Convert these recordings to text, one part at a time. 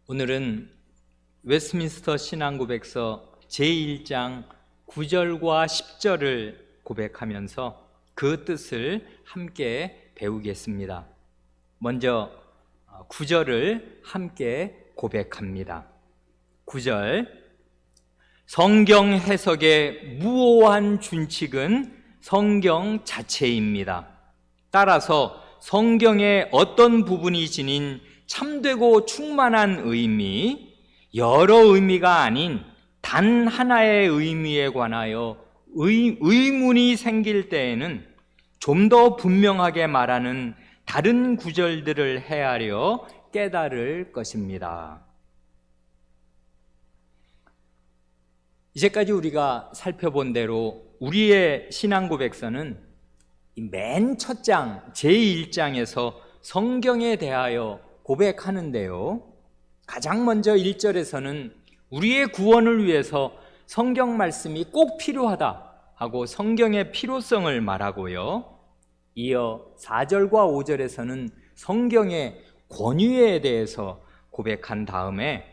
오늘은 웨스트민스터 신앙고백서 제1장 9절과 10절을 고백하면서 그 뜻을 함께 배우겠습니다. 먼저 9절을 함께 고백합니다. 9절, 성경 해석의 무오한 준칙은 성경 자체입니다. 따라서 성경의 어떤 부분이 지닌 참되고 충만한 의미, 여러 의미가 아닌 단 하나의 의미에 관하여 의문이 생길 때에는 좀 더 분명하게 말하는 다른 구절들을 헤아려 깨달을 것입니다. 이제까지 우리가 살펴본 대로 우리의 신앙고백서는 맨 첫 장 제1장에서 성경에 대하여 고백하는데요, 가장 먼저 1절에서는 우리의 구원을 위해서 성경 말씀이 꼭 필요하다 하고 성경의 필요성을 말하고요, 이어 4절과 5절에서는 성경의 권위에 대해서 고백한 다음에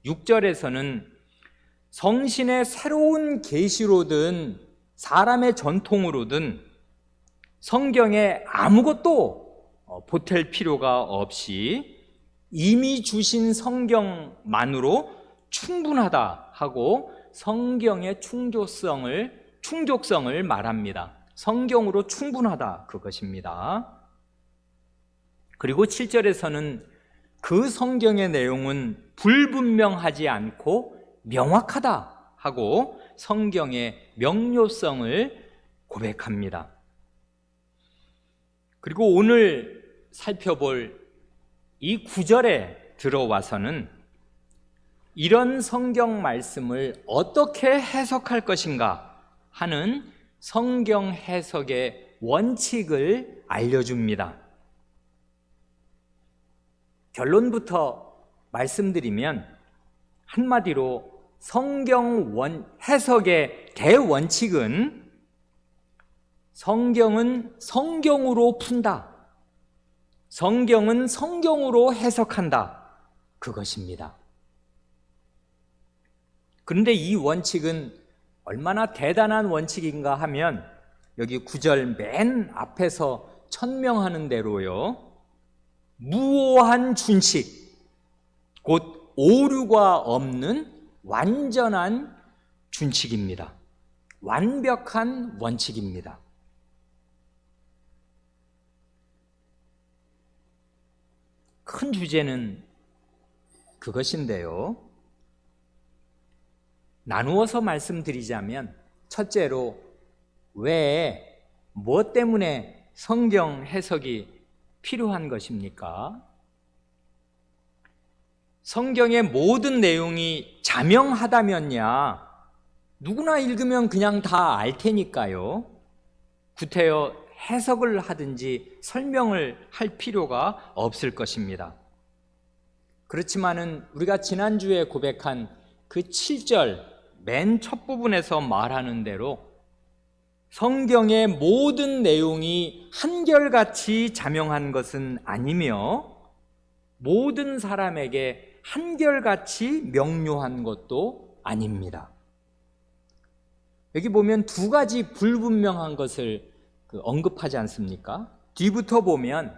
6절에서는 성신의 새로운 계시로든 사람의 전통으로든 성경에 아무것도 보탤 필요가 없이 이미 주신 성경만으로 충분하다 하고 성경의 충족성을 말합니다. 성경으로 충분하다, 그것입니다. 그리고 7절에서는 그 성경의 내용은 불분명하지 않고 명확하다 하고 성경의 명료성을 고백합니다. 그리고 오늘 살펴볼 이 9절에 들어와서는 이런 성경 말씀을 어떻게 해석할 것인가 하는 성경 해석의 원칙을 알려줍니다. 결론부터 말씀드리면 한마디로 성경 해석의 대원칙은 성경은 성경으로 푼다, 성경은 성경으로 해석한다, 그것입니다. 그런데 이 원칙은 얼마나 대단한 원칙인가 하면 여기 9절 맨 앞에서 천명하는 대로요, 무오한 준칙, 곧 오류가 없는 완전한 준칙입니다. 완벽한 원칙입니다. 큰 주제는 그것인데요, 나누어서 말씀드리자면 첫째로 왜, 무엇 때문에 성경 해석이 필요한 것입니까? 성경의 모든 내용이 자명하다면야 누구나 읽으면 그냥 다 알 테니까요, 구태여 해석을 하든지 설명을 할 필요가 없을 것입니다. 그렇지만은 우리가 지난주에 고백한 그 7절 맨 첫 부분에서 말하는 대로 성경의 모든 내용이 한결같이 자명한 것은 아니며 모든 사람에게 한결같이 명료한 것도 아닙니다. 여기 보면 두 가지 불분명한 것을 언급하지 않습니까? 뒤부터 보면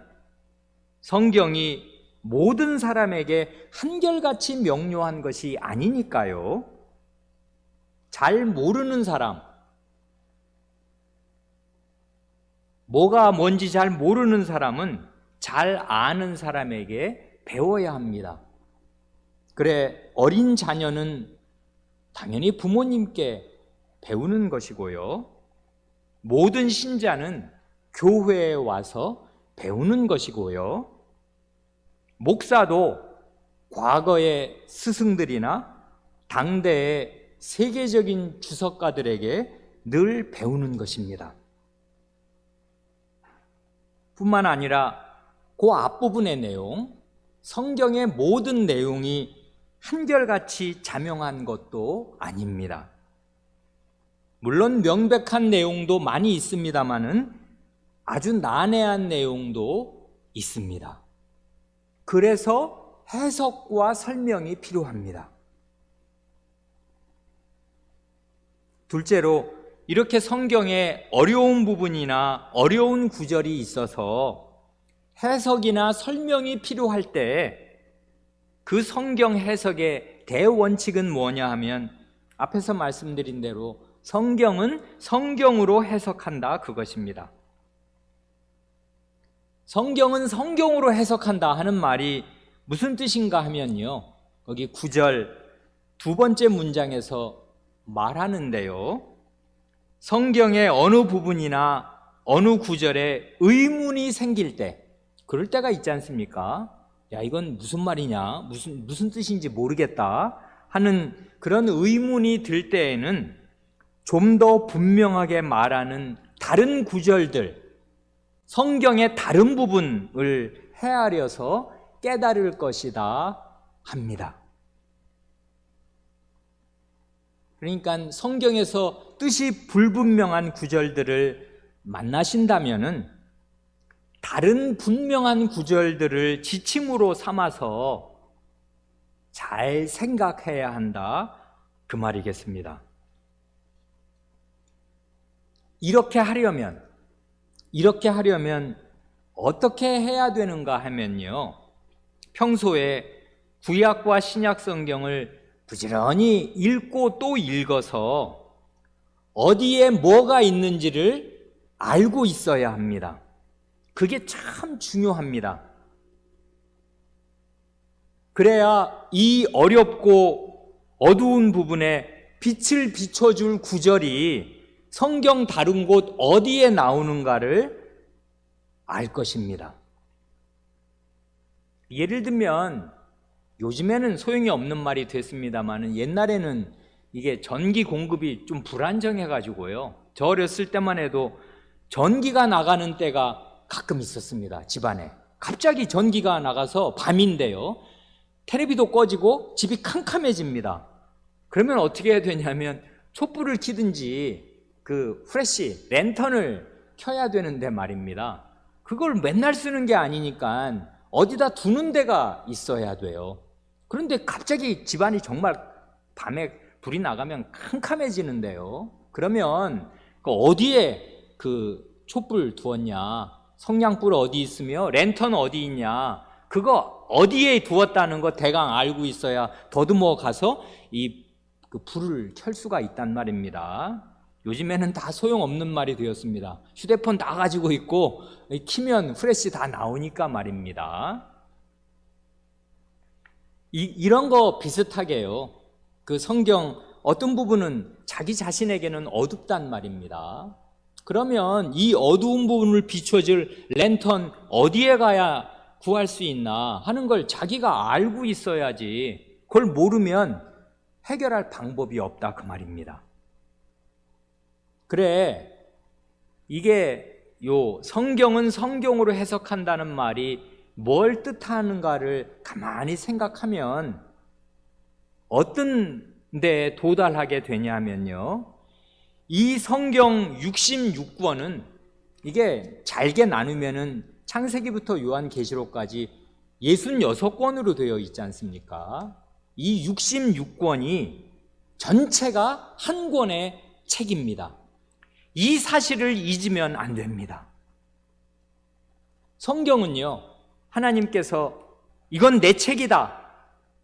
성경이 모든 사람에게 한결같이 명료한 것이 아니니까요, 잘 모르는 사람, 뭐가 뭔지 잘 모르는 사람은 잘 아는 사람에게 배워야 합니다. 그래, 어린 자녀는 당연히 부모님께 배우는 것이고요, 모든 신자는 교회에 와서 배우는 것이고요, 목사도 과거의 스승들이나 당대의 세계적인 주석가들에게 늘 배우는 것입니다. 뿐만 아니라 그 앞부분의 내용, 성경의 모든 내용이 한결같이 자명한 것도 아닙니다. 물론 명백한 내용도 많이 있습니다마는 아주 난해한 내용도 있습니다. 그래서 해석과 설명이 필요합니다. 둘째로, 이렇게 성경에 어려운 부분이나 어려운 구절이 있어서 해석이나 설명이 필요할 때 그 성경 해석의 대원칙은 뭐냐 하면 앞에서 말씀드린 대로 성경은 성경으로 해석한다, 그것입니다. 성경은 성경으로 해석한다 하는 말이 무슨 뜻인가 하면요, 거기 9절 두 번째 문장에서 말하는데요, 성경의 어느 부분이나 어느 구절에 의문이 생길 때, 그럴 때가 있지 않습니까? 야, 이건 무슨 말이냐, 무슨 뜻인지 모르겠다 하는 그런 의문이 들 때에는 좀 더 분명하게 말하는 다른 구절들, 성경의 다른 부분을 헤아려서 깨달을 것이다 합니다. 그러니까 성경에서 뜻이 불분명한 구절들을 만나신다면은 다른 분명한 구절들을 지침으로 삼아서 잘 생각해야 한다, 그 말이겠습니다. 이렇게 하려면 어떻게 해야 되는가 하면요, 평소에 구약과 신약 성경을 부지런히 읽고 또 읽어서 어디에 뭐가 있는지를 알고 있어야 합니다. 그게 참 중요합니다. 그래야 이 어렵고 어두운 부분에 빛을 비춰줄 구절이 성경 다른 곳 어디에 나오는가를 알 것입니다. 예를 들면 요즘에는 소용이 없는 말이 됐습니다만 옛날에는 이게 전기 공급이 좀 불안정해가지고요, 저 어렸을 때만 해도 전기가 나가는 때가 가끔 있었습니다. 집안에 갑자기 전기가 나가서 밤인데요, 텔레비도 꺼지고 집이 캄캄해집니다. 그러면 어떻게 해야 되냐면 촛불을 켜든지 그 프레시 랜턴을 켜야 되는데 말입니다. 그걸 맨날 쓰는 게 아니니까 어디다 두는 데가 있어야 돼요. 그런데 갑자기 집안이 정말 밤에 불이 나가면 캄캄해지는데요, 그러면 어디에 그 촛불 두었냐, 성냥불 어디 있으며 랜턴 어디 있냐, 그거 어디에 두었다는 거 대강 알고 있어야 더듬어 가서 그 불을 켤 수가 있단 말입니다. 요즘에는 다 소용없는 말이 되었습니다. 휴대폰 다 가지고 있고 키면 프레시 다 나오니까 말입니다. 이런 거 비슷하게요, 그 성경 어떤 부분은 자기 자신에게는 어둡단 말입니다. 그러면 이 어두운 부분을 비춰줄 랜턴 어디에 가야 구할 수 있나 하는 걸 자기가 알고 있어야지, 그걸 모르면 해결할 방법이 없다, 그 말입니다. 그래, 이게 성경은 성경으로 해석한다는 말이 뭘 뜻하는가를 가만히 생각하면 어떤 데 도달하게 되냐면요, 이 성경 66권은 이게 잘게 나누면은 창세기부터 요한계시록까지 66권으로 되어 있지 않습니까? 이 66권이 전체가 한 권의 책입니다. 이 사실을 잊으면 안 됩니다. 성경은요, 하나님께서 이건 내 책이다,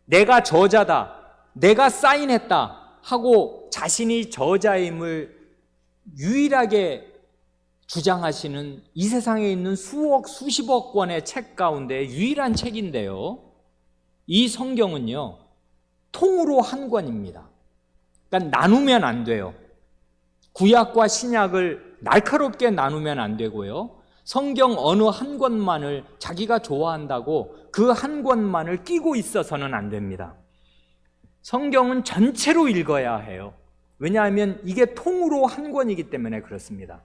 내가 저자다, 내가 사인했다 하고 자신이 저자임을 유일하게 주장하시는 이 세상에 있는 수억 수십억 권의 책 가운데 유일한 책인데요, 이 성경은요 통으로 한 권입니다. 그러니까 나누면 안 돼요. 구약과 신약을 날카롭게 나누면 안 되고요, 성경 어느 한 권만을 자기가 좋아한다고 그 한 권만을 끼고 있어서는 안 됩니다. 성경은 전체로 읽어야 해요. 왜냐하면 이게 통으로 한 권이기 때문에 그렇습니다.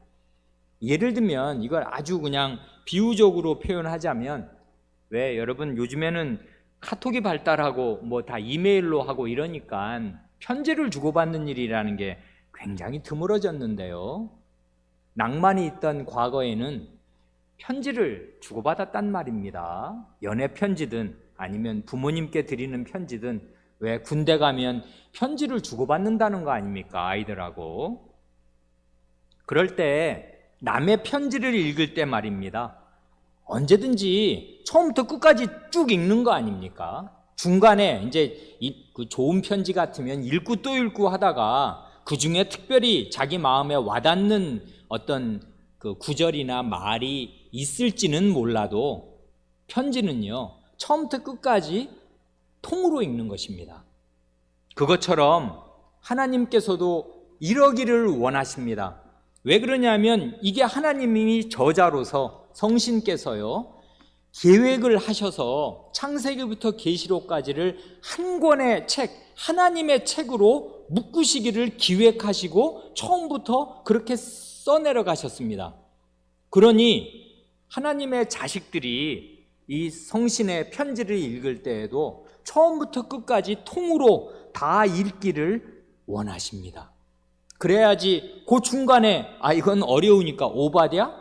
예를 들면 이걸 아주 그냥 비유적으로 표현하자면, 왜 여러분 요즘에는 카톡이 발달하고 뭐 다 이메일로 하고 이러니까 편지를 주고받는 일이라는 게 굉장히 드물어졌는데요, 낭만이 있던 과거에는 편지를 주고받았단 말입니다. 연애 편지든 아니면 부모님께 드리는 편지든 왜 군대 가면 편지를 주고받는다는 거 아닙니까? 아이들하고. 그럴 때 남의 편지를 읽을 때 말입니다. 언제든지 처음부터 끝까지 쭉 읽는 거 아닙니까? 중간에 이제 그 좋은 편지 같으면 읽고 또 읽고 하다가 그 중에 특별히 자기 마음에 와닿는 어떤 그 구절이나 말이 있을지는 몰라도 편지는요, 처음부터 끝까지 통으로 읽는 것입니다. 그것처럼 하나님께서도 이러기를 원하십니다. 왜 그러냐면 이게 하나님이 저자로서 성신께서요, 계획을 하셔서 창세기부터 계시록까지를 한 권의 책, 하나님의 책으로 묶으시기를 기획하시고 처음부터 그렇게 써내려 가셨습니다. 그러니 하나님의 자식들이 이 성신의 편지를 읽을 때에도 처음부터 끝까지 통으로 다 읽기를 원하십니다. 그래야지 그 중간에 이건 어려우니까 오바댜?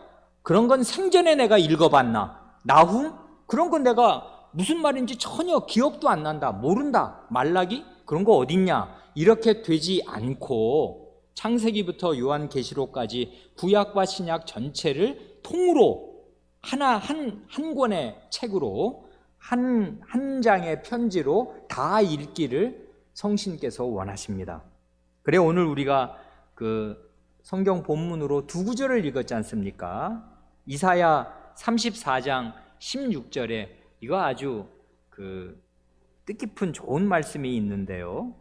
그런 건 생전에 내가 읽어봤나? 나훔? 그런 건 내가 무슨 말인지 전혀 기억도 안 난다, 모른다, 말라기? 그런 거 어딨냐? 이렇게 되지 않고 창세기부터 요한계시록까지 구약과 신약 전체를 통으로 한 권의 책으로 한 장의 편지로 다 읽기를 성신께서 원하십니다. 그래 오늘 우리가 그 성경 본문으로 두 구절을 읽었지 않습니까? 이사야 34장 16절에 이거 아주 그 뜻깊은 좋은 말씀이 있는데요.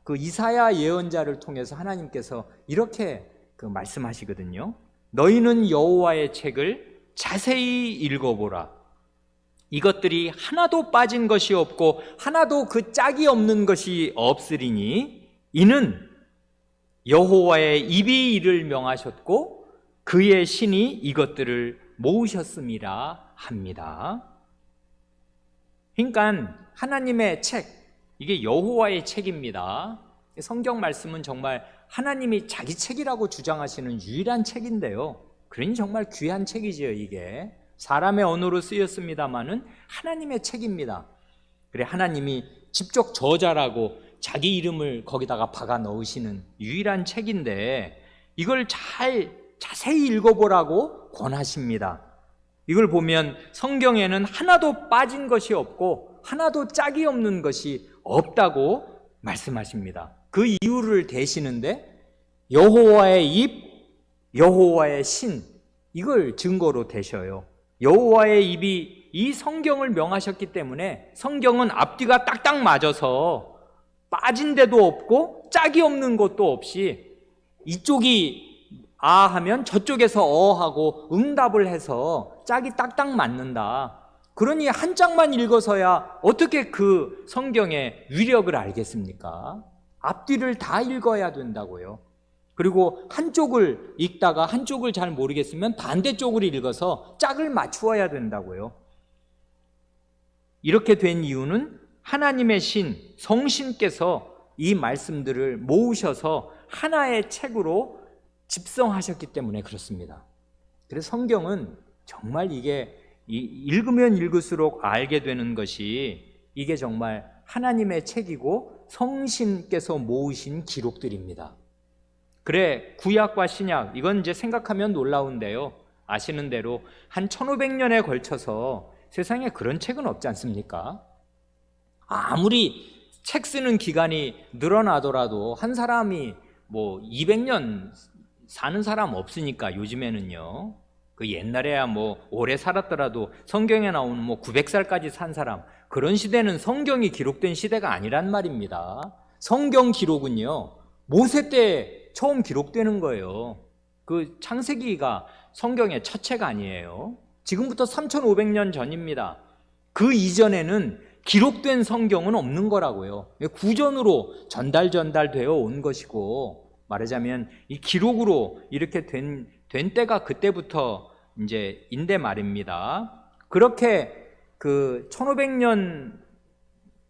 그 이사야 예언자를 통해서 하나님께서 이렇게 그 말씀하시거든요. 너희는 여호와의 책을 자세히 읽어보라. 이것들이 하나도 빠진 것이 없고 하나도 그 짝이 없는 것이 없으리니 이는 여호와의 입이 이를 명하셨고 그의 신이 이것들을 모으셨음이라 합니다. 그러니까 하나님의 책, 이게 여호와의 책입니다. 성경 말씀은 정말 하나님이 자기 책이라고 주장하시는 유일한 책인데요. 그러니 정말 귀한 책이지요. 이게 사람의 언어로 쓰였습니다마는 하나님의 책입니다. 그래 하나님이 직접 저자라고 자기 이름을 거기다가 박아 넣으시는 유일한 책인데 이걸 자세히 읽어보라고 권하십니다. 이걸 보면 성경에는 하나도 빠진 것이 없고 하나도 짝이 없는 것이 없다고 말씀하십니다. 그 이유를 대시는데 여호와의 입, 여호와의 신, 이걸 증거로 대셔요. 여호와의 입이 이 성경을 명하셨기 때문에 성경은 앞뒤가 딱딱 맞아서 빠진 데도 없고 짝이 없는 것도 없이 이쪽이 아 하면 저쪽에서 어 하고 응답을 해서 짝이 딱딱 맞는다. 그러니 한 장만 읽어서야 어떻게 그 성경의 위력을 알겠습니까? 앞뒤를 다 읽어야 된다고요. 그리고 한쪽을 읽다가 한쪽을 잘 모르겠으면 반대쪽을 읽어서 짝을 맞추어야 된다고요. 이렇게 된 이유는 하나님의 신, 성신께서 이 말씀들을 모으셔서 하나의 책으로 집성하셨기 때문에 그렇습니다. 그래서 성경은 정말 이게 읽으면 읽을수록 알게 되는 것이 이게 정말 하나님의 책이고 성신께서 모으신 기록들입니다. 그래 구약과 신약 이건 이제 생각하면 놀라운데요. 아시는 대로 한 1500년에 걸쳐서 세상에 그런 책은 없지 않습니까? 아무리 책 쓰는 기간이 늘어나더라도 한 사람이 뭐 200년 사는 사람 없으니까 요즘에는요. 그 옛날에야 뭐 오래 살았더라도 성경에 나오는 뭐 900살까지 산 사람, 그런 시대는 성경이 기록된 시대가 아니란 말입니다. 성경 기록은요 모세 때 처음 기록되는 거예요. 그 창세기가 성경의 첫 책 아니에요. 지금부터 3500년 전입니다. 그 이전에는 기록된 성경은 없는 거라고요. 구전으로 전달되어 온 것이고, 말하자면 이 기록으로 이렇게 된 때가 그때부터 이제인데 말입니다. 그렇게 그 1500년,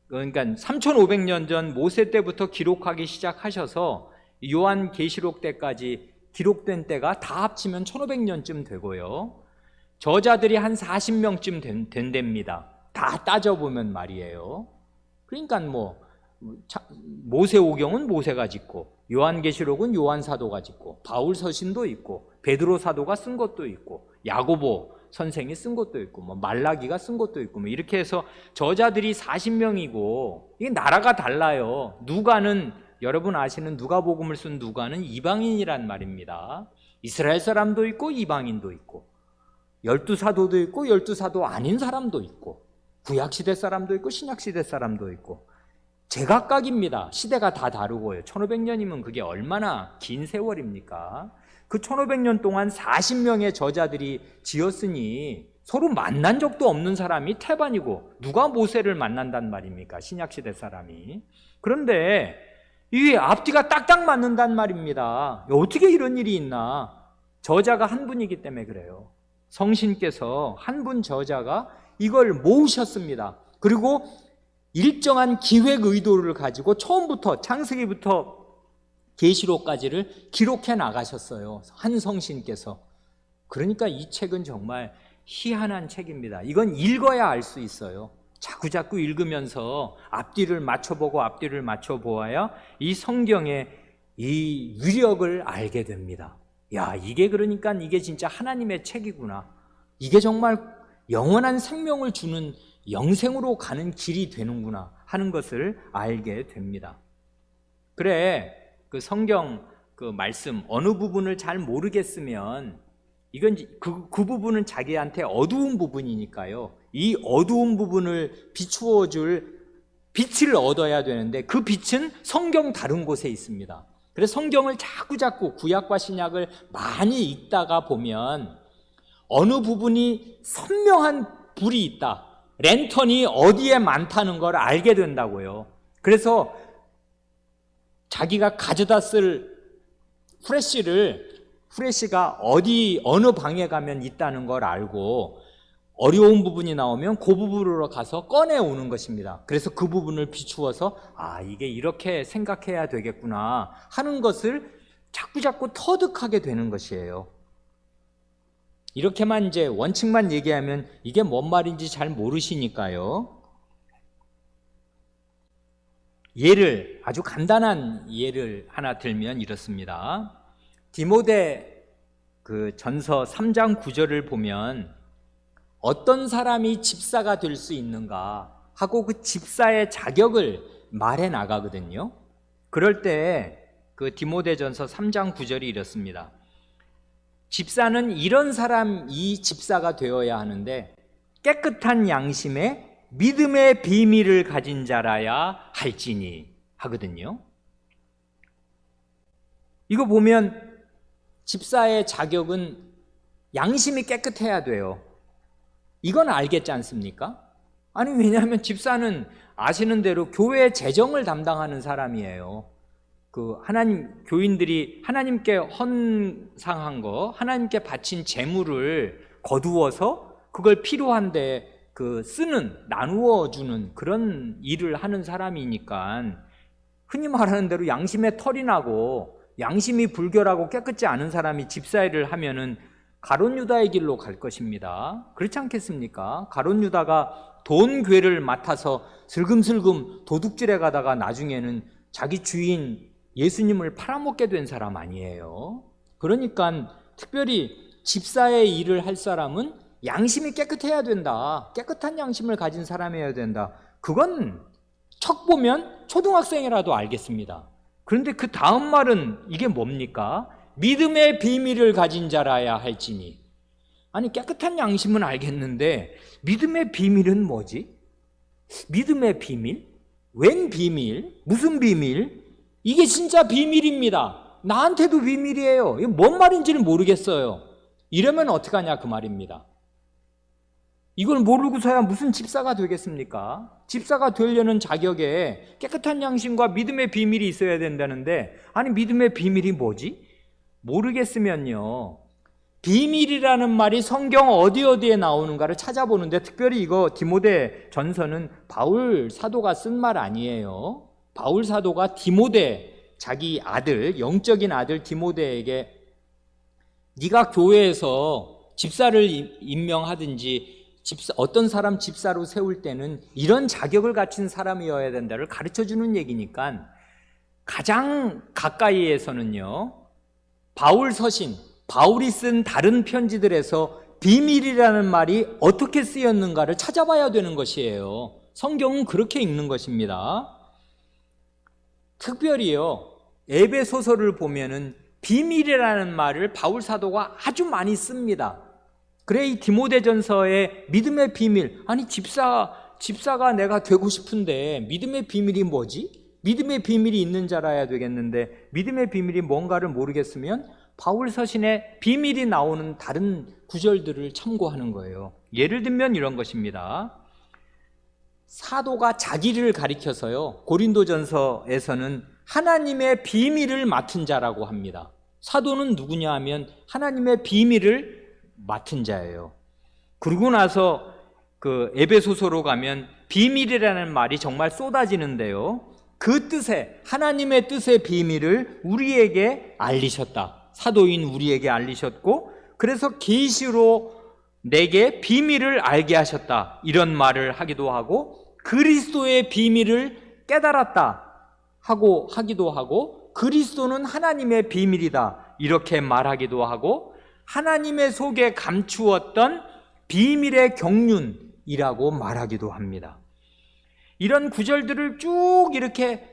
그러니까 3500년 전 모세 때부터 기록하기 시작하셔서 요한계시록 때까지 기록된 때가 다 합치면 1500년쯤 되고요. 저자들이 한 40명쯤 된답니다. 다 따져보면 말이에요. 그러니까 모세오경은 모세가 짓고, 요한계시록은 요한 사도가 짓고, 바울 서신도 있고, 베드로 사도가 쓴 것도 있고, 야고보 선생이 쓴 것도 있고, 말라기가 쓴 것도 있고, 이렇게 해서 저자들이 40명이고, 이게 나라가 달라요. 누가는, 여러분 아시는 누가복음을 쓴 누가는 이방인이란 말입니다. 이스라엘 사람도 있고 이방인도 있고, 12사도도 있고 12사도 아닌 사람도 있고, 구약시대 사람도 있고 신약시대 사람도 있고, 제각각입니다. 시대가 다 다르고요. 1500년이면 그게 얼마나 긴 세월입니까? 그 1500년 동안 40명의 저자들이 지었으니 서로 만난 적도 없는 사람이 태반이고, 누가 모세를 만난단 말입니까? 신약시대 사람이. 그런데 이게 앞뒤가 딱딱 맞는단 말입니다. 어떻게 이런 일이 있나? 저자가 한 분이기 때문에 그래요. 성신께서 한 분 저자가 이걸 모으셨습니다. 그리고 일정한 기획 의도를 가지고 처음부터 창세기부터 계시록까지를 기록해 나가셨어요. 한 성신께서. 그러니까 이 책은 정말 희한한 책입니다. 이건 읽어야 알 수 있어요. 자꾸자꾸 읽으면서 앞뒤를 맞춰보고 앞뒤를 맞춰보아야 이 성경의 이 위력을 알게 됩니다. 야, 이게 그러니까 이게 진짜 하나님의 책이구나. 이게 정말 영원한 생명을 주는, 영생으로 가는 길이 되는구나 하는 것을 알게 됩니다. 그래, 그 성경 그 말씀 어느 부분을 잘 모르겠으면 이건 그 부분은 자기한테 어두운 부분이니까요. 이 어두운 부분을 비추어 줄 빛을 얻어야 되는데, 그 빛은 성경 다른 곳에 있습니다. 그래서 성경을 자꾸자꾸 구약과 신약을 많이 읽다가 보면 어느 부분이 선명한 불이 있다, 랜턴이 어디에 많다는 걸 알게 된다고요. 그래서 자기가 가져다 쓸 후레쉬가 어느 방에 가면 있다는 걸 알고, 어려운 부분이 나오면 그 부분으로 가서 꺼내오는 것입니다. 그래서 그 부분을 비추어서 이게 이렇게 생각해야 되겠구나 하는 것을 자꾸자꾸 터득하게 되는 것이에요. 이렇게만 이제 원칙만 얘기하면 이게 뭔 말인지 잘 모르시니까요. 아주 간단한 예를 하나 들면 이렇습니다. 디모데 그 전서 3장 9절을 보면 어떤 사람이 집사가 될 수 있는가 하고 그 집사의 자격을 말해 나가거든요. 그럴 때 그 디모데전서 3장 9절이 이렇습니다. 집사는 이런 사람이 집사가 되어야 하는데 깨끗한 양심에 믿음의 비밀을 가진 자라야 할지니 하거든요. 이거 보면 집사의 자격은 양심이 깨끗해야 돼요. 이건 알겠지 않습니까? 아니, 왜냐하면 집사는 아시는 대로 교회 재정을 담당하는 사람이에요. 교인들이 하나님께 헌상한 거, 하나님께 바친 재물을 거두어서 그걸 필요한데 나누어 주는 그런 일을 하는 사람이니까, 흔히 말하는 대로 양심에 털이 나고 양심이 불결하고 깨끗지 않은 사람이 집사일을 하면은 가룟 유다의 길로 갈 것입니다. 그렇지 않겠습니까? 가룟 유다가 돈 괴를 맡아서 슬금슬금 도둑질해 가다가 나중에는 자기 주인 예수님을 팔아먹게 된 사람 아니에요. 그러니까 특별히 집사의 일을 할 사람은 양심이 깨끗해야 된다. 깨끗한 양심을 가진 사람이어야 된다. 그건 척 보면 초등학생이라도 알겠습니다. 그런데 그 다음 말은 이게 뭡니까? 믿음의 비밀을 가진 자라야 할지니. 아니, 깨끗한 양심은 알겠는데 믿음의 비밀은 뭐지? 믿음의 비밀? 웬 비밀? 무슨 비밀? 이게 진짜 비밀입니다. 나한테도 비밀이에요. 이게 뭔 말인지는 모르겠어요. 이러면 어떡하냐 그 말입니다. 이걸 모르고서야 무슨 집사가 되겠습니까? 집사가 되려는 자격에 깨끗한 양심과 믿음의 비밀이 있어야 된다는데, 아니, 믿음의 비밀이 뭐지? 모르겠으면요, 비밀이라는 말이 성경 어디에 나오는가를 찾아보는데, 특별히 이거 디모데 전서는 바울 사도가 쓴 말 아니에요. 바울 사도가 자기 아들, 영적인 아들 디모데에게 네가 교회에서 집사를 임명하든지 어떤 사람 집사로 세울 때는 이런 자격을 갖춘 사람이어야 된다를 가르쳐주는 얘기니까 가장 가까이에서는요, 바울 서신, 바울이 쓴 다른 편지들에서 비밀이라는 말이 어떻게 쓰였는가를 찾아봐야 되는 것이에요. 성경은 그렇게 읽는 것입니다. 특별히요, 에베소서를 보면은 비밀이라는 말을 바울 사도가 아주 많이 씁니다. 그래, 이 디모데전서의 믿음의 비밀, 아니 집사가 내가 되고 싶은데 믿음의 비밀이 뭐지? 믿음의 비밀이 있는 자라야 되겠는데 믿음의 비밀이 뭔가를 모르겠으면 바울 서신에 비밀이 나오는 다른 구절들을 참고하는 거예요. 예를 들면 이런 것입니다. 사도가 자기를 가리켜서요, 고린도전서에서는 하나님의 비밀을 맡은 자라고 합니다. 사도는 누구냐 하면 하나님의 비밀을 맡은 자예요. 그러고 나서 그 에베소서로 가면 비밀이라는 말이 정말 쏟아지는데요, 그 뜻에, 하나님의 뜻의 비밀을 우리에게 알리셨다. 사도인 우리에게 알리셨고, 그래서 계시로 내게 비밀을 알게 하셨다, 이런 말을 하기도 하고, 그리스도의 비밀을 깨달았다 하고 하기도 하고, 그리스도는 하나님의 비밀이다 이렇게 말하기도 하고, 하나님의 속에 감추었던 비밀의 경륜이라고 말하기도 합니다. 이런 구절들을 쭉 이렇게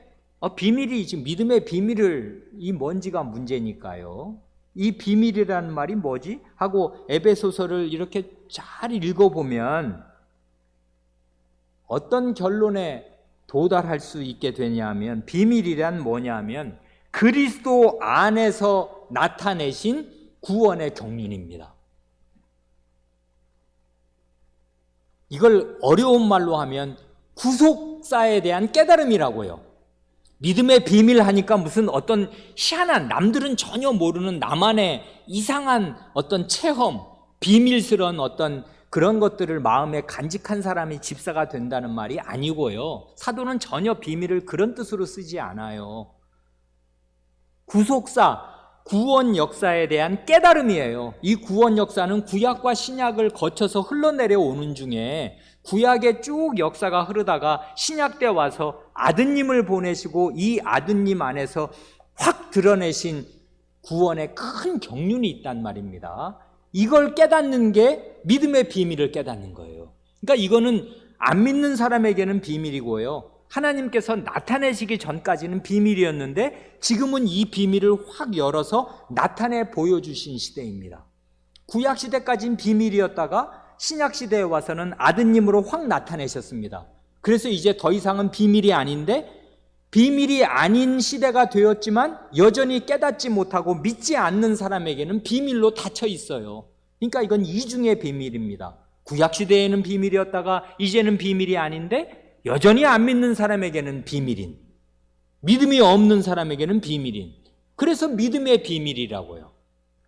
비밀이 지금 믿음의 비밀을, 이 뭔지가 문제니까요. 이 비밀이라는 말이 뭐지? 하고 에베소서를 이렇게 잘 읽어보면 어떤 결론에 도달할 수 있게 되냐면, 비밀이란 뭐냐면 그리스도 안에서 나타내신 구원의 경륜입니다. 이걸 어려운 말로 하면 구속사에 대한 깨달음이라고요. 믿음의 비밀 하니까 무슨 어떤 희한한, 남들은 전혀 모르는 나만의 이상한 어떤 체험, 비밀스러운 어떤 그런 것들을 마음에 간직한 사람이 집사가 된다는 말이 아니고요, 사도는 전혀 비밀을 그런 뜻으로 쓰지 않아요. 구속사, 구원 역사에 대한 깨달음이에요. 이 구원 역사는 구약과 신약을 거쳐서 흘러내려오는 중에 구약의 쭉 역사가 흐르다가 신약 때 와서 아드님을 보내시고 이 아드님 안에서 확 드러내신 구원의 큰 경륜이 있단 말입니다. 이걸 깨닫는 게 믿음의 비밀을 깨닫는 거예요. 그러니까 이거는 안 믿는 사람에게는 비밀이고요, 하나님께서 나타내시기 전까지는 비밀이었는데 지금은 이 비밀을 확 열어서 나타내 보여주신 시대입니다. 구약시대까지는 비밀이었다가 신약시대에 와서는 아드님으로 확 나타내셨습니다. 그래서 이제 더 이상은 비밀이 아닌데, 비밀이 아닌 시대가 되었지만 여전히 깨닫지 못하고 믿지 않는 사람에게는 비밀로 닫혀 있어요. 그러니까 이건 이중의 비밀입니다. 구약시대에는 비밀이었다가 이제는 비밀이 아닌데 여전히 안 믿는 사람에게는 비밀인, 믿음이 없는 사람에게는 비밀인, 그래서 믿음의 비밀이라고요.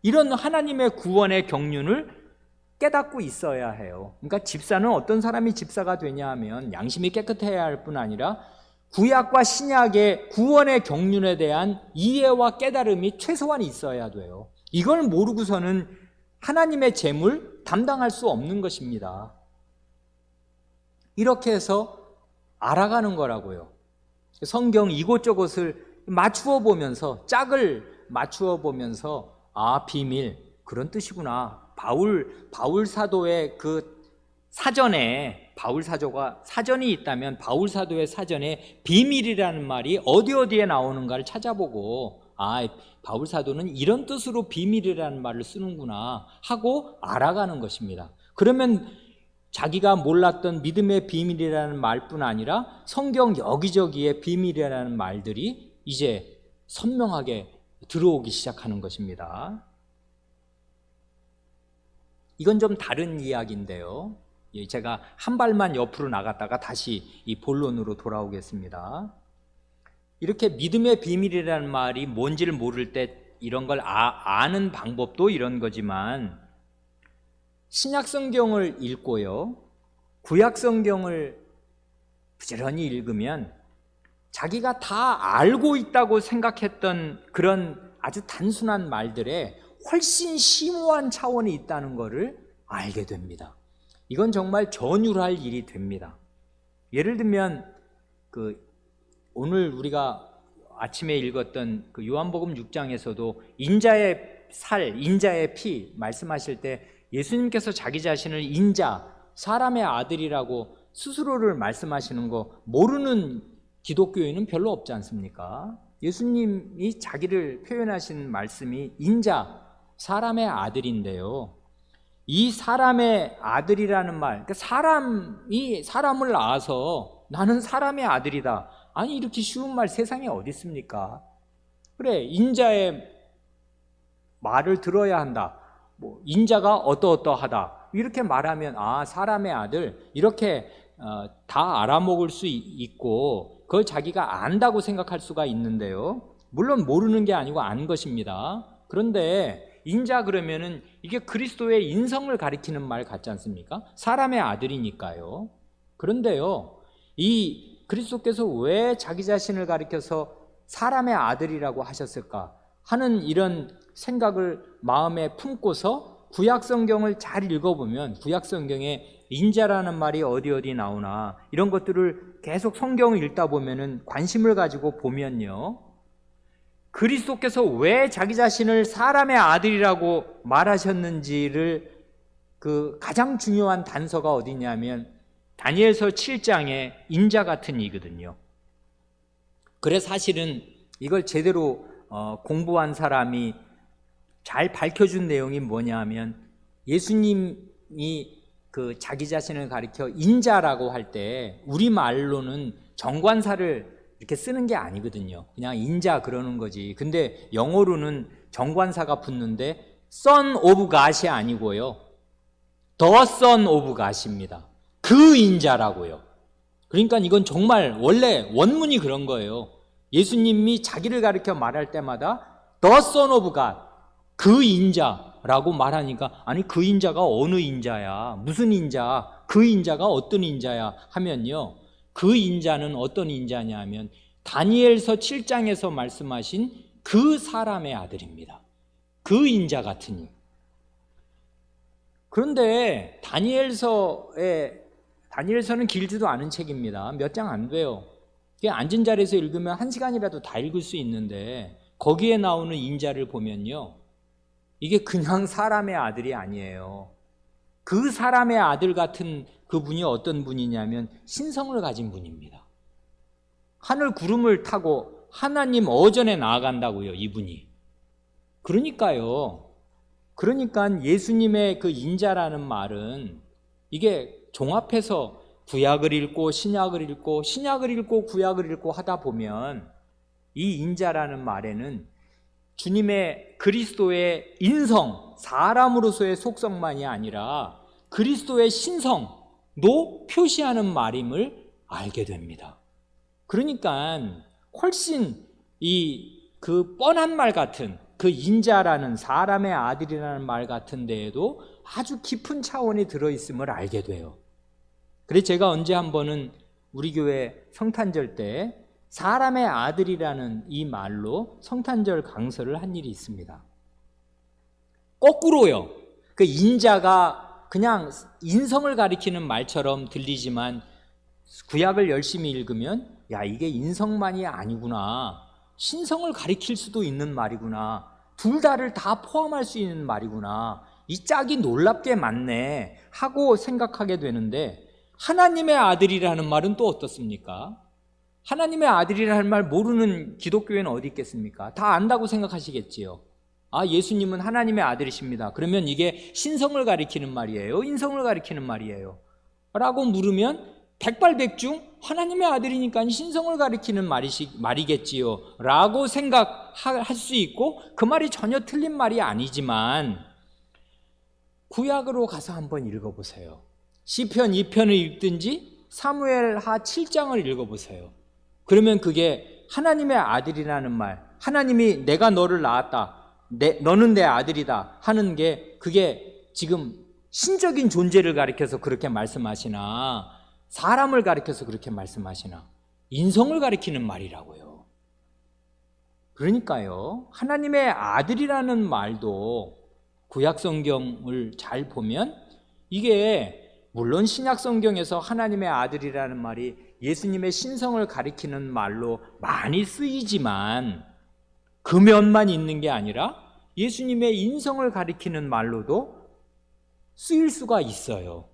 이런 하나님의 구원의 경륜을 깨닫고 있어야 해요. 그러니까 집사는 어떤 사람이 집사가 되냐 하면 양심이 깨끗해야 할 뿐 아니라 구약과 신약의 구원의 경륜에 대한 이해와 깨달음이 최소한 있어야 돼요. 이걸 모르고서는 하나님의 재물 담당할 수 없는 것입니다. 이렇게 해서 알아가는 거라고요. 성경 이곳저곳을 맞추어 보면서, 짝을 맞추어 보면서, 아, 비밀, 그런 뜻이구나. 바울 사도의 그 사전에, 바울 사도가 사전이 있다면 바울 사도의 사전에 비밀이라는 말이 어디에 나오는가를 찾아보고, 아, 바울 사도는 이런 뜻으로 비밀이라는 말을 쓰는구나 하고 알아가는 것입니다. 그러면 자기가 몰랐던 믿음의 비밀이라는 말뿐 아니라 성경 여기저기에 비밀이라는 말들이 이제 선명하게 들어오기 시작하는 것입니다. 이건 좀 다른 이야기인데요, 제가 한 발만 옆으로 나갔다가 다시 이 본론으로 돌아오겠습니다. 이렇게 믿음의 비밀이라는 말이 뭔지를 모를 때 이런 걸 아는 방법도 이런 거지만, 신약 성경을 읽고요, 구약 성경을 부지런히 읽으면 자기가 다 알고 있다고 생각했던 그런 아주 단순한 말들에 훨씬 심오한 차원이 있다는 것을 알게 됩니다. 이건 정말 전율할 일이 됩니다. 예를 들면 오늘 우리가 아침에 읽었던 그 요한복음 6장에서도 인자의 살, 인자의 피 말씀하실 때 예수님께서 자기 자신을 인자, 사람의 아들이라고 스스로를 말씀하시는 거 모르는 기독교인은 별로 없지 않습니까? 예수님이 자기를 표현하신 말씀이 인자, 사람의 아들인데요. 이 사람의 아들이라는 말, 그러니까 사람이 사람을 낳아서 나는 사람의 아들이다. 아니, 이렇게 쉬운 말 세상에 어디 있습니까? 그래, 인자의 말을 들어야 한다. 인자가 어떠어떠하다. 이렇게 말하면 사람의 아들 이렇게 다 알아먹을 수 있고 그걸 자기가 안다고 생각할 수가 있는데요. 물론 모르는 게 아니고 안 것입니다. 그런데 인자 그러면은 이게 그리스도의 인성을 가리키는 말 같지 않습니까? 사람의 아들이니까요. 그런데요, 이 그리스도께서 왜 자기 자신을 가리켜서 사람의 아들이라고 하셨을까 하는 이런 생각을 마음에 품고서 구약 성경을 잘 읽어보면 구약 성경에 인자라는 말이 어디 나오나 이런 것들을 계속 성경을 읽다 보면은 관심을 가지고 보면요, 그리스도께서 왜 자기 자신을 사람의 아들이라고 말하셨는지를 그 가장 중요한 단서가 어디냐면 다니엘서 7장의 인자 같은 이거든요. 그래 사실은 이걸 제대로 공부한 사람이 잘 밝혀준 내용이 뭐냐 하면 예수님이 그 자기 자신을 가리켜 인자라고 할 때 우리말로는 정관사를 이렇게 쓰는 게 아니거든요. 그냥 인자 그러는 거지. 근데 영어로는 정관사가 붙는데 Son of God이 아니고요, The Son of God입니다. 그 인자라고요. 그러니까 이건 정말 원래 원문이 그런 거예요. 예수님이 자기를 가리켜 말할 때마다 The Son of God, 그 인자라고 말하니까 아니 그 인자가 어느 인자야, 무슨 인자, 그 인자가 어떤 인자야 하면요, 그 인자는 어떤 인자냐 하면 다니엘서 7장에서 말씀하신 그 사람의 아들입니다. 그 인자 같으니. 그런데 다니엘서는 길지도 않은 책입니다. 몇 장 안 돼요. 앉은 자리에서 읽으면 1시간이라도 다 읽을 수 있는데 거기에 나오는 인자를 보면요, 이게 그냥 사람의 아들이 아니에요. 그 사람의 아들 같은 그분이 어떤 분이냐면 신성을 가진 분입니다. 하늘 구름을 타고 하나님 어전에 나아간다고요, 이분이. 그러니까 예수님의 그 인자라는 말은 이게 종합해서 구약을 읽고 신약을 읽고 신약을 읽고 구약을 읽고 하다 보면 이 인자라는 말에는 주님의 그리스도의 인성, 사람으로서의 속성만이 아니라 그리스도의 신성도 표시하는 말임을 알게 됩니다. 그러니까 훨씬 그 뻔한 말 같은 그 인자라는 사람의 아들이라는 말 같은 데에도 아주 깊은 차원이 들어있음을 알게 돼요. 그래서 제가 언제 한 번은 우리 교회 성탄절 때 사람의 아들이라는 이 말로 성탄절 강설을 한 일이 있습니다. 거꾸로요. 그 인자가 그냥 인성을 가리키는 말처럼 들리지만 구약을 열심히 읽으면 야, 이게 인성만이 아니구나, 신성을 가리킬 수도 있는 말이구나, 둘 다를 다 포함할 수 있는 말이구나, 이 짝이 놀랍게 많네 하고 생각하게 되는데, 하나님의 아들이라는 말은 또 어떻습니까? 하나님의 아들이라는 말 모르는 기독교에는 어디 있겠습니까? 다 안다고 생각하시겠지요. 예수님은 하나님의 아들이십니다. 그러면 이게 신성을 가리키는 말이에요, 인성을 가리키는 말이에요? 라고 물으면 백발백중 하나님의 아들이니까 신성을 가리키는 말이겠지요 라고 생각할 수 있고, 그 말이 전혀 틀린 말이 아니지만 구약으로 가서 한번 읽어보세요. 시편 2편을 읽든지 사무엘하 7장을 읽어보세요. 그러면 그게 하나님의 아들이라는 말, 하나님이 내가 너를 낳았다, 너는 내 아들이다 하는 게 그게 지금 신적인 존재를 가리켜서 그렇게 말씀하시나 사람을 가리켜서 그렇게 말씀하시나 인성을 가리키는 말이라고요. 그러니까요, 하나님의 아들이라는 말도 구약 성경을 잘 보면 이게 물론 신약 성경에서 하나님의 아들이라는 말이 예수님의 신성을 가리키는 말로 많이 쓰이지만 그 면만 있는 게 아니라 예수님의 인성을 가리키는 말로도 쓰일 수가 있어요.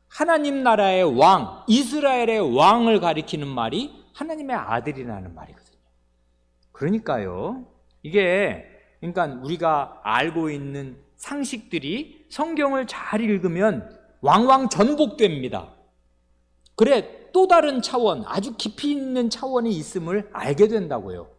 하나님 나라의 왕, 이스라엘의 왕을 가리키는 말이 하나님의 아들이라는 말이거든요. 그러니까요, 이게 그러니까 우리가 알고 있는 상식들이 성경을 잘 읽으면 왕왕 전복됩니다. 그래, 또 다른 차원, 아주 깊이 있는 차원이 있음을 알게 된다고요.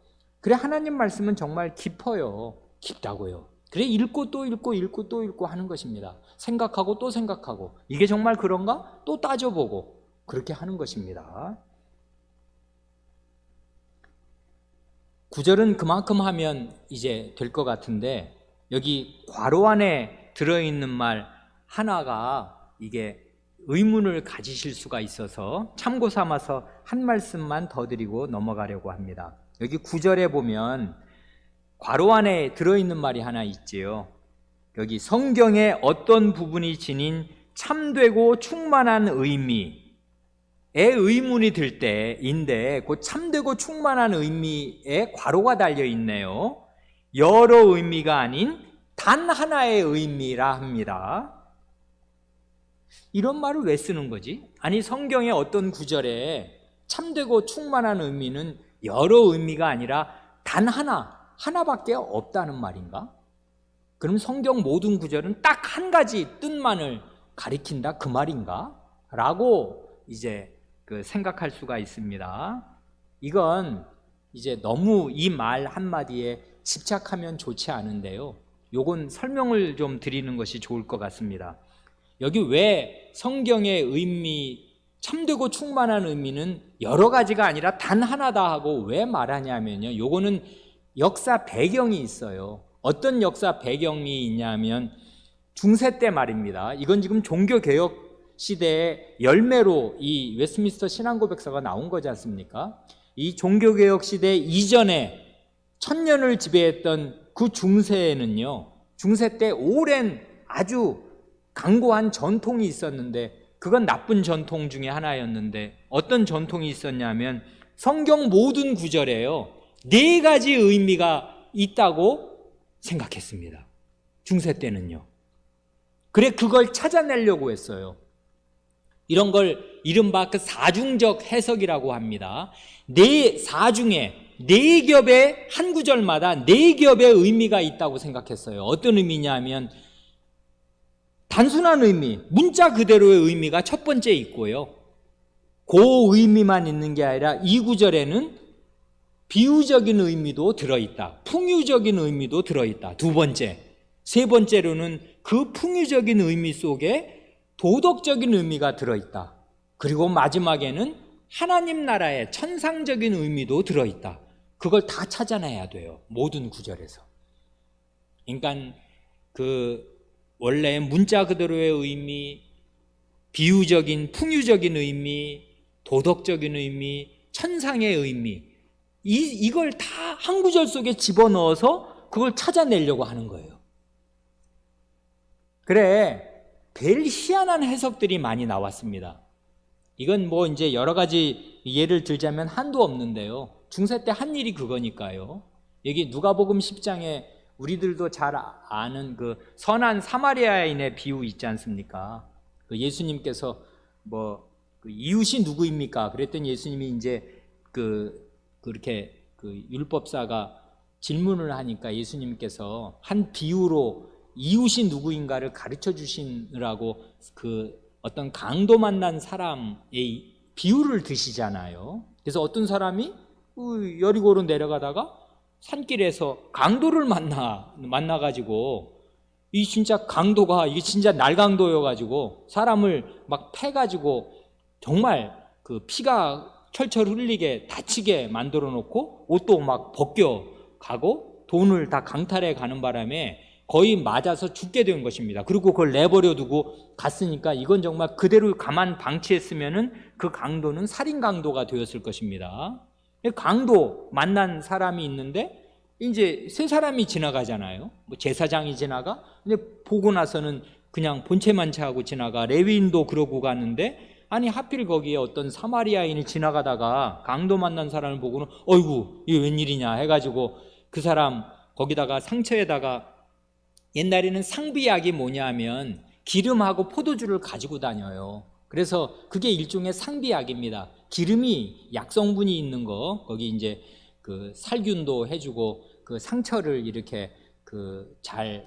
그래, 하나님 말씀은 정말 깊어요. 깊다고요. 그래, 읽고 또 읽고 읽고 또 읽고 하는 것입니다. 생각하고 또 생각하고, 이게 정말 그런가? 또 따져보고 그렇게 하는 것입니다. 9절은 그만큼 하면 이제 될 것 같은데, 여기 괄호 안에 들어있는 말 하나가 이게 의문을 가지실 수가 있어서 참고 삼아서 한 말씀만 더 드리고 넘어가려고 합니다. 여기 9절에 보면 괄호 안에 들어있는 말이 하나 있지요. 여기 성경의 어떤 부분이 지닌 참되고 충만한 의미에 의문이 들 때인데, 그 참되고 충만한 의미에 괄호가 달려 있네요. 여러 의미가 아닌 단 하나의 의미라 합니다. 이런 말을 왜 쓰는 거지? 아니, 성경의 어떤 구절에 참되고 충만한 의미는 여러 의미가 아니라 단 하나밖에 없다는 말인가? 그럼 성경 모든 구절은 딱 한 가지 뜻만을 가리킨다 그 말인가? 라고 이제 생각할 수가 있습니다. 이건 이제 너무 이 말 한마디에 집착하면 좋지 않은데요, 요건 설명을 좀 드리는 것이 좋을 것 같습니다. 여기 왜 성경의 의미, 참되고 충만한 의미는 여러 가지가 아니라 단 하나다 하고 왜 말하냐면요, 요거는 역사 배경이 있어요. 어떤 역사 배경이 있냐면 중세 때 말입니다. 이건 지금 종교개혁 시대의 열매로 이 웨스트민스터 신앙고백서가 나온 거지 않습니까? 이 종교개혁 시대 이전에 1000년을 지배했던 그 중세에는요, 중세 때 오랜 아주 강고한 전통이 있었는데, 그건 나쁜 전통 중에 하나였는데, 어떤 전통이 있었냐면 성경 모든 구절에요 4가지 의미가 있다고 생각했습니다. 중세 때는요. 그래, 그걸 찾아내려고 했어요. 이런 걸 이른바 그 사중적 해석이라고 합니다. 사중에 4겹의 한 구절마다 4겹의 의미가 있다고 생각했어요. 어떤 의미냐면 단순한 의미, 문자 그대로의 의미가 첫 번째 있고요, 그 의미만 있는 게 아니라 이 구절에는 비유적인 의미도 들어있다, 풍유적인 의미도 들어있다, 두 번째. 세 번째로는 그 풍유적인 의미 속에 도덕적인 의미가 들어있다. 그리고 마지막에는 하나님 나라의 천상적인 의미도 들어있다. 그걸 다 찾아내야 돼요, 모든 구절에서. 그러니까 원래 문자 그대로의 의미, 비유적인, 풍유적인 의미, 도덕적인 의미, 천상의 의미, 이걸 다 한 구절 속에 집어넣어서 그걸 찾아내려고 하는 거예요. 그래, 별 희한한 해석들이 많이 나왔습니다. 이건 뭐 이제 여러 가지 예를 들자면 한도 없는데요, 중세 때 한 일이 그거니까요. 여기 누가복음 10장에 우리들도 잘 아는 그 선한 사마리아인의 비유 있지 않습니까? 그 예수님께서 그 이웃이 누구입니까? 그랬더니 예수님이 이제 그렇게 율법사가 질문을 하니까 예수님께서 한 비유로 이웃이 누구인가를 가르쳐 주시느라고 어떤 강도 만난 사람의 비유를 드시잖아요. 그래서 어떤 사람이 여리고로 내려가다가 산길에서 강도를 만나가지고, 이 진짜 강도가 이게 진짜 날강도여가지고 사람을 막 패가지고 정말 피가 철철 흘리게 다치게 만들어 놓고 옷도 막 벗겨 가고 돈을 다 강탈해 가는 바람에 거의 맞아서 죽게 된 것입니다. 그리고 그걸 내버려 두고 갔으니까 이건 정말 그대로 가만 방치했으면은 그 강도는 살인 강도가 되었을 것입니다. 강도 만난 사람이 있는데 이제 세 사람이 지나가잖아요. 제사장이 지나가. 근데 보고 나서는 그냥 본체만 차하고 지나가. 레위인도 그러고 가는데 아니 하필 거기에 어떤 사마리아인이 지나가다가 강도 만난 사람을 보고는 어이구 이게 웬일이냐 해가지고 그 사람 거기다가 상처에다가, 옛날에는 상비약이 뭐냐 하면 기름하고 포도주를 가지고 다녀요. 그래서 그게 일종의 상비약입니다. 기름이 약성분이 있는 거, 거기 이제 그 살균도 해주고 그 상처를 이렇게 잘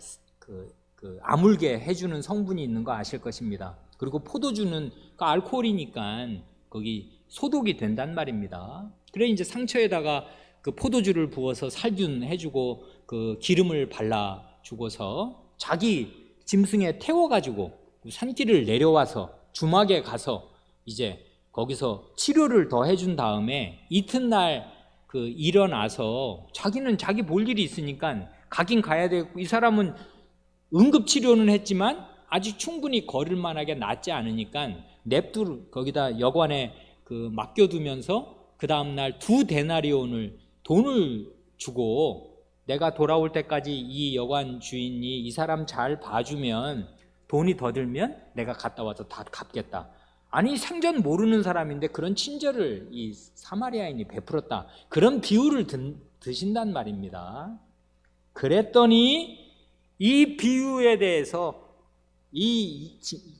아물게 해주는 성분이 있는 거 아실 것입니다. 그리고 포도주는 그 알코올이니까 거기 소독이 된단 말입니다. 그래 이제 상처에다가 그 포도주를 부어서 살균해주고 그 기름을 발라주고서 자기 짐승에 태워가지고 산길을 내려와서 주막에 가서 이제 거기서 치료를 더 해준 다음에 이튿날 일어나서 자기는 자기 볼 일이 있으니까 가긴 가야 되고, 이 사람은 응급치료는 했지만 아직 충분히 걸을 만하게 낫지 않으니까 거기다 여관에 맡겨두면서 그 다음날 2데나리온을 돈을 주고, 내가 돌아올 때까지 이 여관 주인이 이 사람 잘 봐주면 돈이 더 들면 내가 갔다 와서 다 갚겠다. 아니 생전 모르는 사람인데 그런 친절을 이 사마리아인이 베풀었다. 그런 비유를 드신단 말입니다. 그랬더니 이 비유에 대해서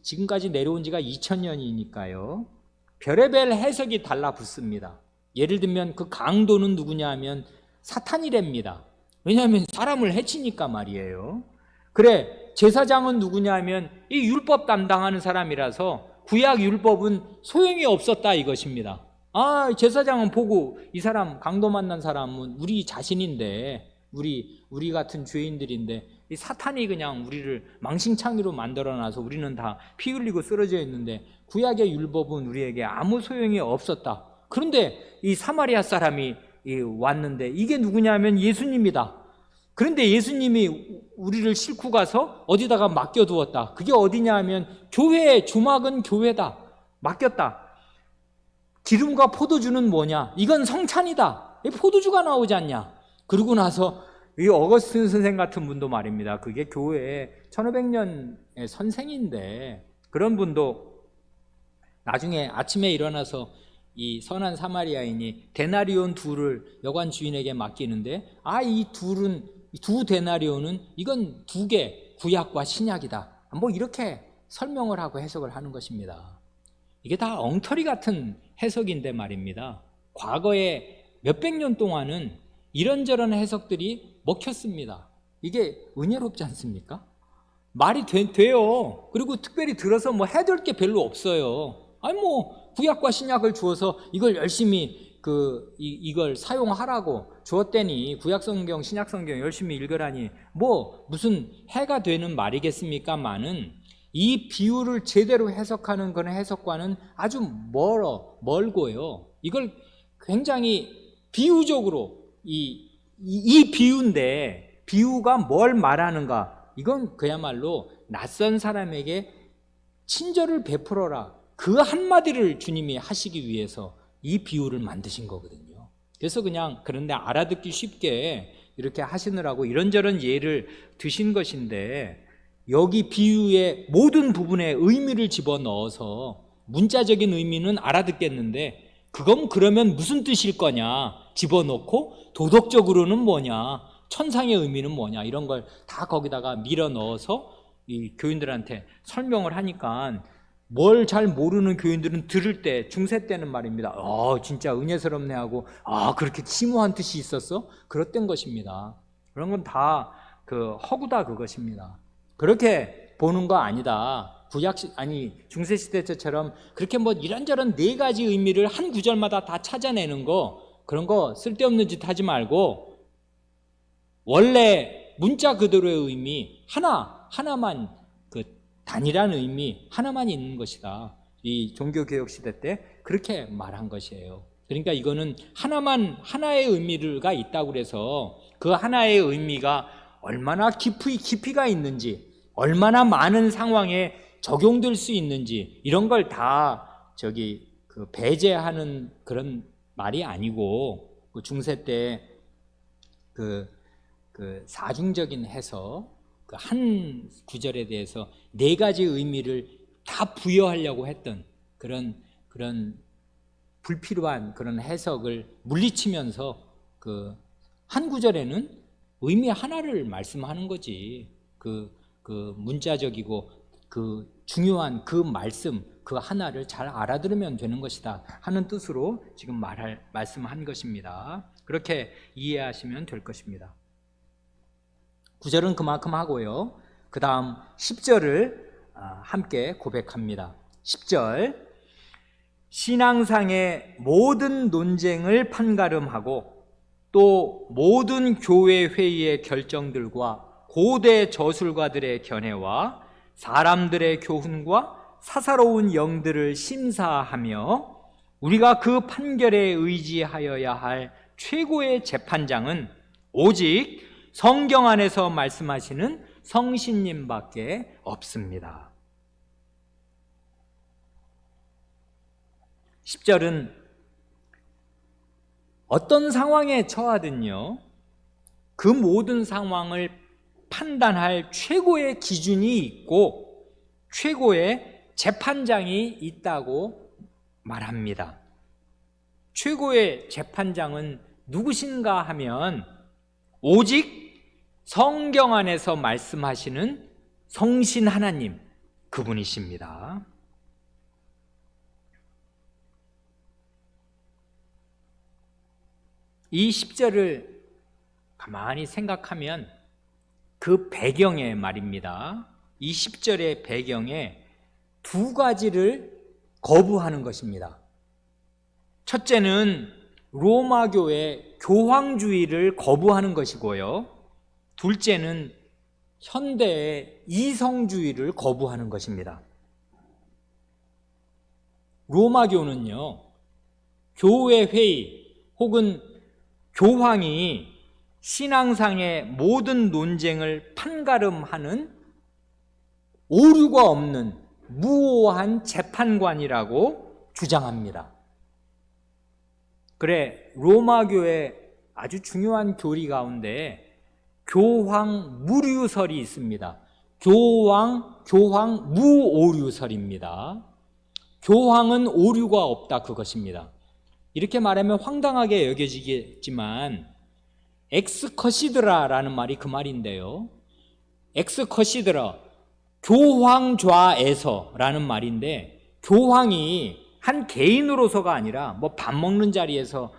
지금까지 내려온 지가 2000년이니까요 별의별 해석이 달라붙습니다. 예를 들면 그 강도는 누구냐 하면 사탄이랍니다. 왜냐하면 사람을 해치니까 말이에요. 그래, 제사장은 누구냐 하면 이 율법 담당하는 사람이라서 구약 율법은 소용이 없었다 이것입니다. 제사장은 보고 이 사람 강도 만난 사람은 우리 자신인데, 우리 같은 죄인들인데 이 사탄이 그냥 우리를 망신창이로 만들어놔서 우리는 다 피 흘리고 쓰러져 있는데 구약의 율법은 우리에게 아무 소용이 없었다. 그런데 이 사마리아 사람이 왔는데 이게 누구냐면 예수님이다. 그런데 예수님이 우리를 싣고 가서 어디다가 맡겨두었다. 그게 어디냐 하면 교회, 주막은 교회다. 맡겼다. 기름과 포도주는 뭐냐? 이건 성찬이다. 포도주가 나오지 않냐? 그러고 나서 이 어거스틴 선생 같은 분도 말입니다. 그게 교회 1500년의 선생인데 그런 분도 나중에 아침에 일어나서 이 선한 사마리아인이 데나리온 2를 여관 주인에게 맡기는데 이 2데나리온은 이건 2개 구약과 신약이다. 뭐 이렇게 설명을 하고 해석을 하는 것입니다. 이게 다 엉터리 같은 해석인데 말입니다. 과거에 몇백 년 동안은 이런저런 해석들이 먹혔습니다. 이게 은혜롭지 않습니까? 말이 돼요. 그리고 특별히 들어서 뭐 해둘 게 별로 없어요. 구약과 신약을 주어서 이걸 열심히 이걸 사용하라고 주었더니 구약 성경, 신약 성경 열심히 읽으라니 뭐 무슨 해가 되는 말이겠습니까만은 이 비유를 제대로 해석하는 그런 해석과는 아주 멀고요. 이걸 굉장히 비유적으로 이 비유인데 비유가 뭘 말하는가? 이건 그야말로 낯선 사람에게 친절을 베풀어라. 그 한마디를 주님이 하시기 위해서 이 비유를 만드신 거거든요. 그래서 그냥 그런데 알아듣기 쉽게 이렇게 하시느라고 이런저런 예를 드신 것인데 여기 비유의 모든 부분에 의미를 집어넣어서 문자적인 의미는 알아듣겠는데 그건 그러면 무슨 뜻일 거냐 집어넣고 도덕적으로는 뭐냐, 천상의 의미는 뭐냐 이런 걸 다 거기다가 밀어 넣어서 이 교인들한테 설명을 하니까 뭘 잘 모르는 교인들은 들을 때 중세 때는 말입니다. 진짜 은혜스럽네 하고 그렇게 심오한 뜻이 있었어? 그렇던 것입니다. 그런 건 다 허구다 그것입니다. 그렇게 보는 거 아니다. 중세 시대 때처럼 그렇게 뭐 이런저런 4가지 의미를 한 구절마다 다 찾아내는 거 그런 거 쓸데없는 짓 하지 말고 원래 문자 그대로의 의미 하나만 단일한 의미 하나만 있는 것이다. 이 종교개혁 시대 때 그렇게 말한 것이에요. 그러니까 이거는 하나의 의미가 있다고 그래서 그 하나의 의미가 얼마나 깊이가 있는지 얼마나 많은 상황에 적용될 수 있는지 이런 걸 다 배제하는 그런 말이 아니고 중세 때 사중적인 해석 그 한 구절에 대해서 네 가지 의미를 다 부여하려고 했던 그런 불필요한 그런 해석을 물리치면서 그 한 구절에는 의미 하나를 말씀하는 거지. 그 문자적이고 그 중요한 그 말씀 그 하나를 잘 알아들으면 되는 것이다 하는 뜻으로 지금 말씀한 것입니다. 그렇게 이해하시면 될 것입니다. 9절은 그만큼 하고요. 그 다음 10절을 함께 고백합니다. 10절, 신앙상의 모든 논쟁을 판가름하고 또 모든 교회 회의의 결정들과 고대 저술가들의 견해와 사람들의 교훈과 사사로운 영들을 심사하며 우리가 그 판결에 의지하여야 할 최고의 재판장은 오직 성경 안에서 말씀하시는 성신님밖에 없습니다. 10절은 어떤 상황에 처하든요, 그 모든 상황을 판단할 최고의 기준이 있고 최고의 재판장이 있다고 말합니다. 최고의 재판장은 누구신가 하면 오직 성경 안에서 말씀하시는 성신 하나님, 그분이십니다. 이 10절을 가만히 생각하면 그 배경에 말입니다. 이 10절의 배경에 두 가지를 거부하는 것입니다. 첫째는 로마교의 교황주의를 거부하는 것이고요. 둘째는 현대의 이성주의를 거부하는 것입니다. 로마교는요, 교회 회의 혹은 교황이 신앙상의 모든 논쟁을 판가름하는 오류가 없는 무오한 재판관이라고 주장합니다. 그래, 로마교의 아주 중요한 교리 가운데 교황 무류설이 있습니다. 교황 무오류설입니다. 교황은 오류가 없다, 그것입니다. 이렇게 말하면 황당하게 여겨지겠지만 엑스커시드라라는 말이 그 말인데요. 엑스커시드라, 교황좌에서라는 말인데, 교황이 한 개인으로서가 아니라 뭐 밥 먹는 자리에서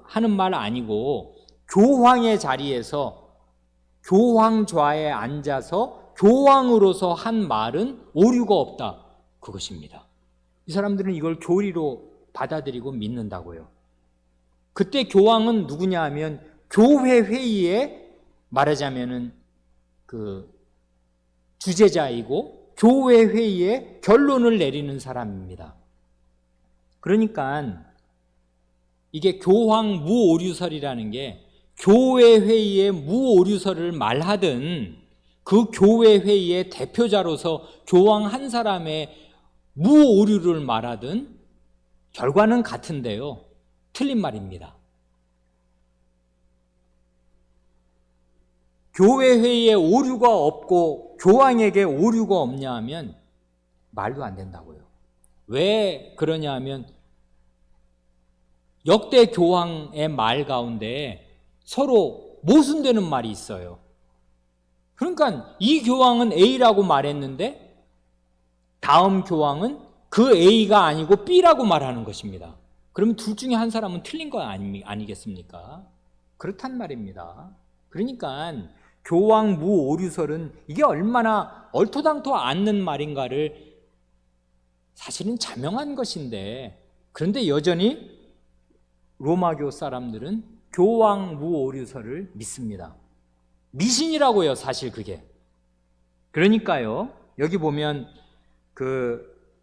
하는 말 아니고 교황의 자리에서 교황좌에 앉아서 교황으로서 한 말은 오류가 없다, 그것입니다. 이 사람들은 이걸 교리로 받아들이고 믿는다고요. 그때 교황은 누구냐 하면 교회 회의에 말하자면은 그 주재자이고 교회 회의에 결론을 내리는 사람입니다. 그러니까 이게 교황 무오류설이라는 게 교회 회의에 무오류설을 말하든 그 교회 회의의 대표자로서 교황 한 사람의 무오류를 말하든 결과는 같은데요, 틀린 말입니다. 교회 회의에 오류가 없고 교황에게 오류가 없냐 하면 말도 안 된다고요. 왜 그러냐 하면 역대 교황의 말 가운데 서로 모순되는 말이 있어요. 그러니까 이 교황은 A라고 말했는데 다음 교황은 그 A가 아니고 B라고 말하는 것입니다. 그러면 둘 중에 한 사람은 틀린 거 아니겠습니까? 그렇단 말입니다. 그러니까 교황 무오류설은 이게 얼마나 얼토당토 않는 말인가를 사실은 자명한 것인데, 그런데 여전히 로마교 사람들은 교황 무오류설을 믿습니다. 미신이라고요, 사실 그게. 그러니까요, 여기 보면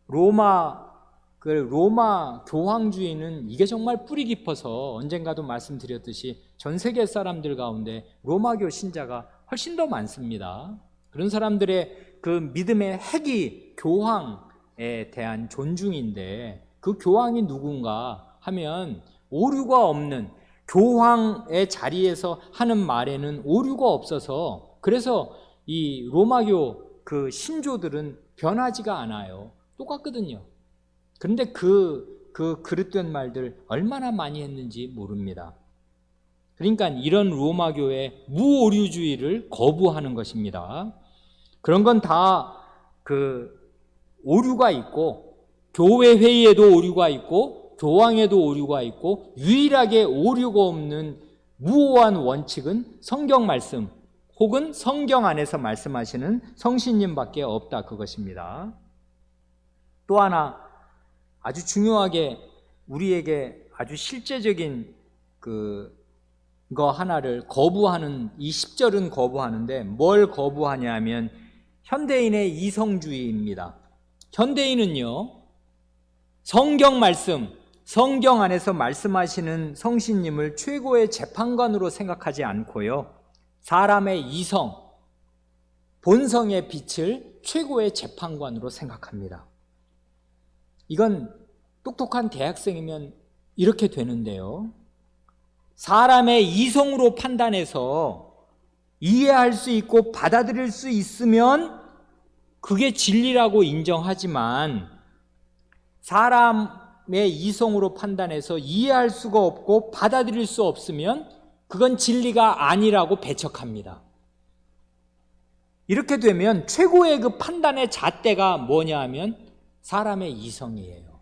로마 교황주의는 이게 정말 뿌리 깊어서 언젠가도 말씀드렸듯이 전 세계 사람들 가운데 로마교 신자가 훨씬 더 많습니다. 그런 사람들의 그 믿음의 핵이 교황에 대한 존중인데, 그 교황이 누군가 하면 오류가 없는 교황의 자리에서 하는 말에는 오류가 없어서, 그래서 이 로마교 그 신조들은 변하지가 않아요. 똑같거든요. 그런데 그 그릇된 말들 얼마나 많이 했는지 모릅니다. 그러니까 이런 로마교의 무오류주의를 거부하는 것입니다. 그런 건 다 그 오류가 있고, 교회 회의에도 오류가 있고, 교황에도 오류가 있고, 유일하게 오류가 없는 무오한 원칙은 성경 말씀 혹은 성경 안에서 말씀하시는 성신님밖에 없다, 그것입니다. 또 하나 아주 중요하게 우리에게 아주 실제적인 거 하나를 거부하는, 이 10절은 거부하는데 뭘 거부하냐면 현대인의 이성주의입니다. 현대인은요, 성경 말씀, 성경 안에서 말씀하시는 성신님을 최고의 재판관으로 생각하지 않고요, 사람의 이성, 본성의 빛을 최고의 재판관으로 생각합니다. 이건 똑똑한 대학생이면 이렇게 되는데요, 사람의 이성으로 판단해서 이해할 수 있고 받아들일 수 있으면 그게 진리라고 인정하지만, 사람의 이성으로 판단해서 이해할 수가 없고 받아들일 수 없으면 그건 진리가 아니라고 배척합니다. 이렇게 되면 최고의 그 판단의 잣대가 뭐냐 하면 사람의 이성이에요.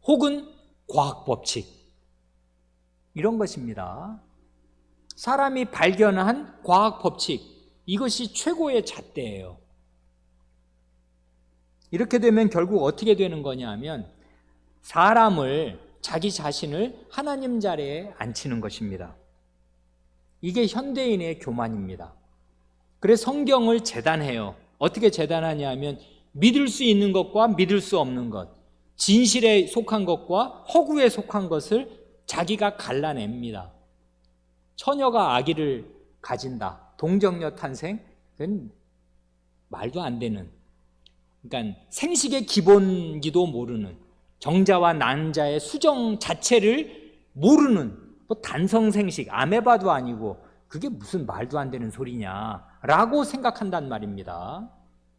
혹은 과학 법칙, 이런 것입니다. 사람이 발견한 과학 법칙, 이것이 최고의 잣대예요. 이렇게 되면 결국 어떻게 되는 거냐 하면 사람을, 자기 자신을 하나님 자리에 앉히는 것입니다. 이게 현대인의 교만입니다. 그래서 성경을 재단해요. 어떻게 재단하냐 하면 믿을 수 있는 것과 믿을 수 없는 것, 진실에 속한 것과 허구에 속한 것을 자기가 갈라냅니다. 처녀가 아기를 가진다, 동정녀 탄생, 그건 말도 안 되는, 그러니까 생식의 기본기도 모르는, 정자와 난자의 수정 자체를 모르는, 뭐 단성생식, 아메바도 아니고 그게 무슨 말도 안 되는 소리냐라고 생각한단 말입니다.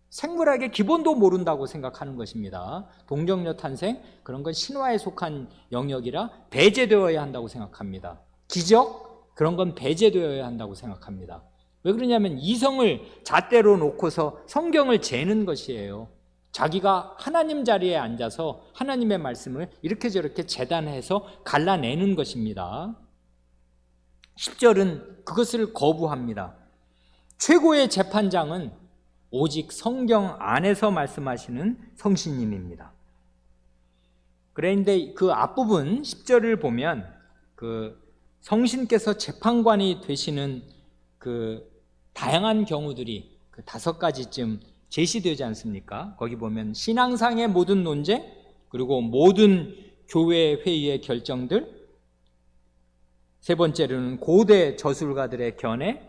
생물학의 기본도 모른다고 생각하는 것입니다. 동정녀 탄생, 그런 건 신화에 속한 영역이라 배제되어야 한다고 생각합니다. 기적, 그런 건 배제되어야 한다고 생각합니다. 왜 그러냐면 이성을 잣대로 놓고서 성경을 재는 것이에요. 자기가 하나님 자리에 앉아서 하나님의 말씀을 이렇게 저렇게 재단해서 갈라내는 것입니다. 10절은 그것을 거부합니다. 최고의 재판장은 오직 성경 안에서 말씀하시는 성신님입니다. 그런데 그 앞부분 10절을 보면 그 성신께서 재판관이 되시는 그 다양한 경우들이 그 5가지쯤 제시되지 않습니까? 거기 보면 신앙상의 모든 논쟁, 그리고 모든 교회 회의의 결정들, 세 번째로는 고대 저술가들의 견해,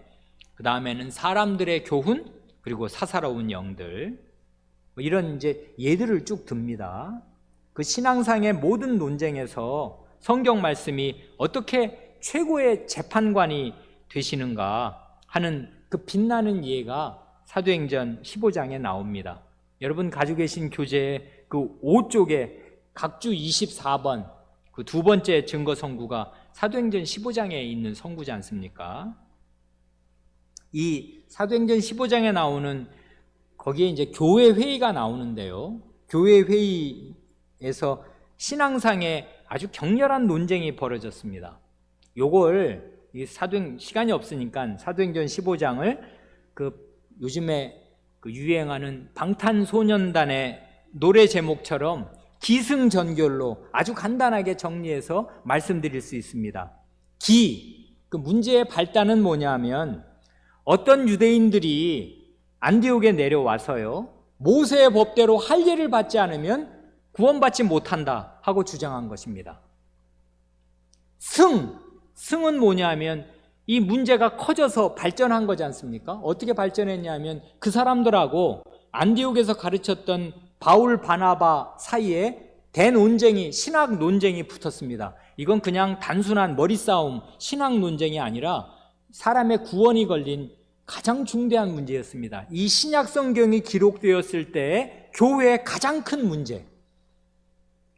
그 다음에는 사람들의 교훈, 그리고 사사로운 영들, 이런 이제 예들을 쭉 듭니다. 그 신앙상의 모든 논쟁에서 성경 말씀이 어떻게 최고의 재판관이 되시는가 하는 그 빛나는 예가 사도행전 15장에 나옵니다. 여러분 가지고 계신 교재의 그 5쪽에 각주 24번 그 두 번째 증거 성구가 사도행전 15장에 있는 성구지 않습니까? 이 사도행전 15장에 나오는, 거기에 이제 교회 회의가 나오는데요, 교회 회의에서 신앙상에 아주 격렬한 논쟁이 벌어졌습니다. 요걸 시간이 없으니까 사도행전 15장을 그 요즘에 그 유행하는 방탄소년단의 노래 제목처럼 기승전결로 아주 간단하게 정리해서 말씀드릴 수 있습니다. 그 문제의 발단은 뭐냐면 어떤 유대인들이 안디옥에 내려와서요, 모세의 법대로 할례를 받지 않으면 구원받지 못한다 하고 주장한 것입니다. 승은 뭐냐면 이 문제가 커져서 발전한 거지 않습니까? 어떻게 발전했냐면 그 사람들하고 안디옥에서 가르쳤던 바울 바나바 사이에 대논쟁이, 신학 논쟁이 붙었습니다. 이건 그냥 단순한 머리싸움, 신학 논쟁이 아니라 사람의 구원이 걸린 가장 중대한 문제였습니다. 이 신약 성경이 기록되었을 때 교회의 가장 큰 문제,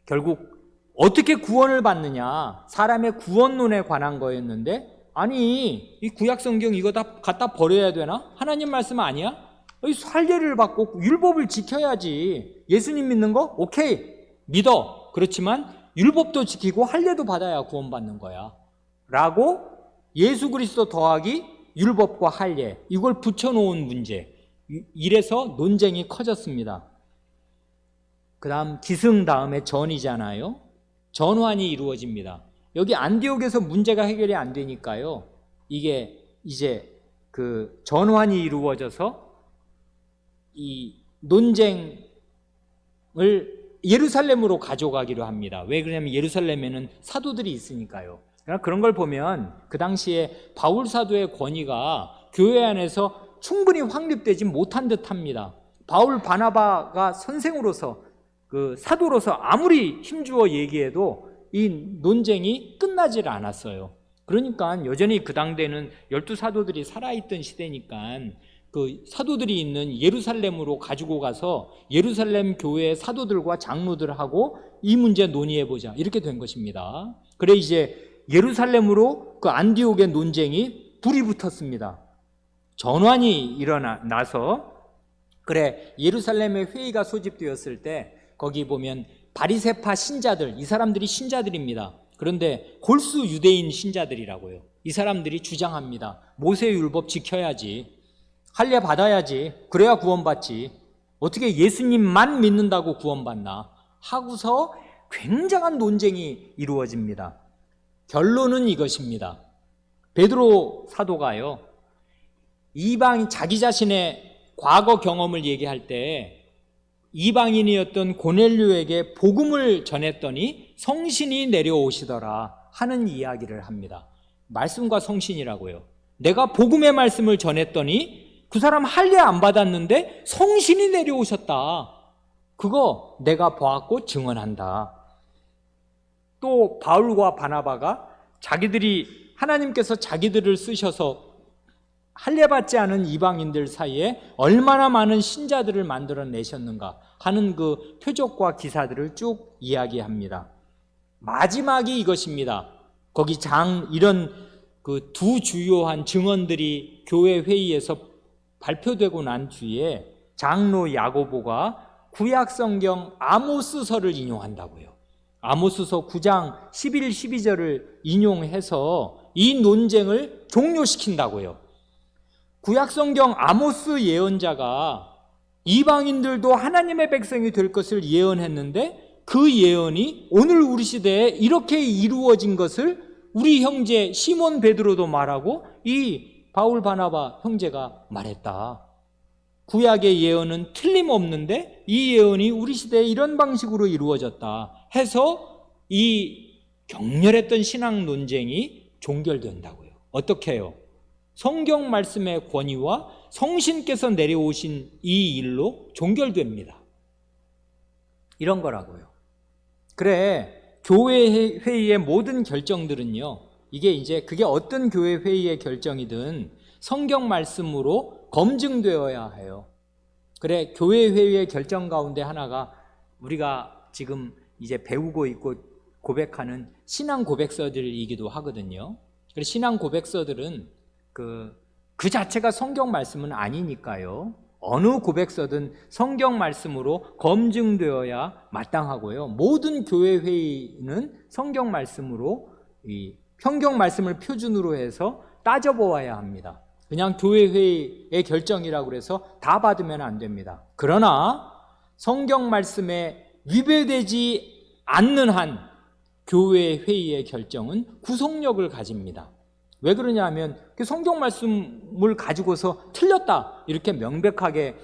결국 어떻게 구원을 받느냐, 사람의 구원론에 관한 거였는데, 아니 이 구약 성경 이거 다 갖다 버려야 되나? 하나님 말씀 아니야? 할례를 받고 율법을 지켜야지. 예수님 믿는 거? 오케이, 믿어. 그렇지만 율법도 지키고 할례도 받아야 구원받는 거야 라고 예수 그리스도 더하기 율법과 할례, 이걸 붙여놓은 문제, 이래서 논쟁이 커졌습니다. 그 다음 기승 다음에 전이잖아요. 전환이 이루어집니다. 여기 안디옥에서 문제가 해결이 안 되니까요, 이게 이제 그 전환이 이루어져서 이 논쟁을 예루살렘으로 가져가기로 합니다. 왜 그러냐면 예루살렘에는 사도들이 있으니까요. 그런 걸 보면 그 당시에 바울 사도의 권위가 교회 안에서 충분히 확립되지 못한 듯합니다. 바울 바나바가 선생으로서, 그 사도로서 아무리 힘주어 얘기해도 이 논쟁이 끝나질 않았어요. 그러니까 여전히 그 당대는 12사도들이 살아있던 시대니까 그 사도들이 있는 예루살렘으로 가지고 가서 예루살렘 교회의 사도들과 장로들하고 이 문제 논의해보자, 이렇게 된 것입니다. 그래 이제 예루살렘으로 그 안디옥의 논쟁이 불이 붙었습니다. 전환이 일어나서, 그래 예루살렘에 회의가 소집되었을 때 거기 보면 바리새파 신자들, 이 사람들이 신자들입니다. 그런데 골수 유대인 신자들이라고요. 이 사람들이 주장합니다. 모세 율법 지켜야지, 할례 받아야지, 그래야 구원받지, 어떻게 예수님만 믿는다고 구원받나 하고서 굉장한 논쟁이 이루어집니다. 결론은 이것입니다. 베드로 사도가요, 이방인, 자기 자신의 과거 경험을 얘기할 때 이방인이었던 고넬료에게 복음을 전했더니 성신이 내려오시더라 하는 이야기를 합니다. 말씀과 성신이라고요. 내가 복음의 말씀을 전했더니 그 사람 할례 안 받았는데 성신이 내려오셨다. 그거 내가 보았고 증언한다. 또 바울과 바나바가 자기들이, 하나님께서 자기들을 쓰셔서 할례 받지 않은 이방인들 사이에 얼마나 많은 신자들을 만들어내셨는가 하는 그 표적과 기사들을 쭉 이야기합니다. 마지막이 이것입니다. 거기 이런 그 두 주요한 증언들이 교회 회의에서 발표되고 난 뒤에 장로 야고보가 구약 성경 아모스서를 인용한다고요. 아모스서 9장 11, 12절을 인용해서 이 논쟁을 종료시킨다고요. 구약 성경 아모스 예언자가 이방인들도 하나님의 백성이 될 것을 예언했는데 그 예언이 오늘 우리 시대에 이렇게 이루어진 것을 우리 형제 시몬 베드로도 말하고 이 바울 바나바 형제가 말했다. 구약의 예언은 틀림없는데 이 예언이 우리 시대에 이런 방식으로 이루어졌다 해서 이 격렬했던 신앙 논쟁이 종결된다고요. 어떻게 해요? 성경 말씀의 권위와 성신께서 내려오신 이 일로 종결됩니다. 이런 거라고요. 그래, 교회 회의의 모든 결정들은요, 이게 이제 그게 어떤 교회 회의의 결정이든 성경 말씀으로 검증되어야 해요. 그래, 교회 회의의 결정 가운데 하나가 우리가 지금 이제 배우고 있고 고백하는 신앙 고백서들이기도 하거든요. 그래, 신앙 고백서들은 그 자체가 성경 말씀은 아니니까요. 어느 고백서든 성경 말씀으로 검증되어야 마땅하고요. 모든 교회 회의는 성경 말씀으로, 이 성경 말씀을 표준으로 해서 따져보아야 합니다. 그냥 교회 회의의 결정이라고 해서 다 받으면 안 됩니다. 그러나 성경 말씀에 위배되지 않는 한 교회 회의의 결정은 구속력을 가집니다. 왜 그러냐 하면 성경 말씀을 가지고서 틀렸다 이렇게 명백하게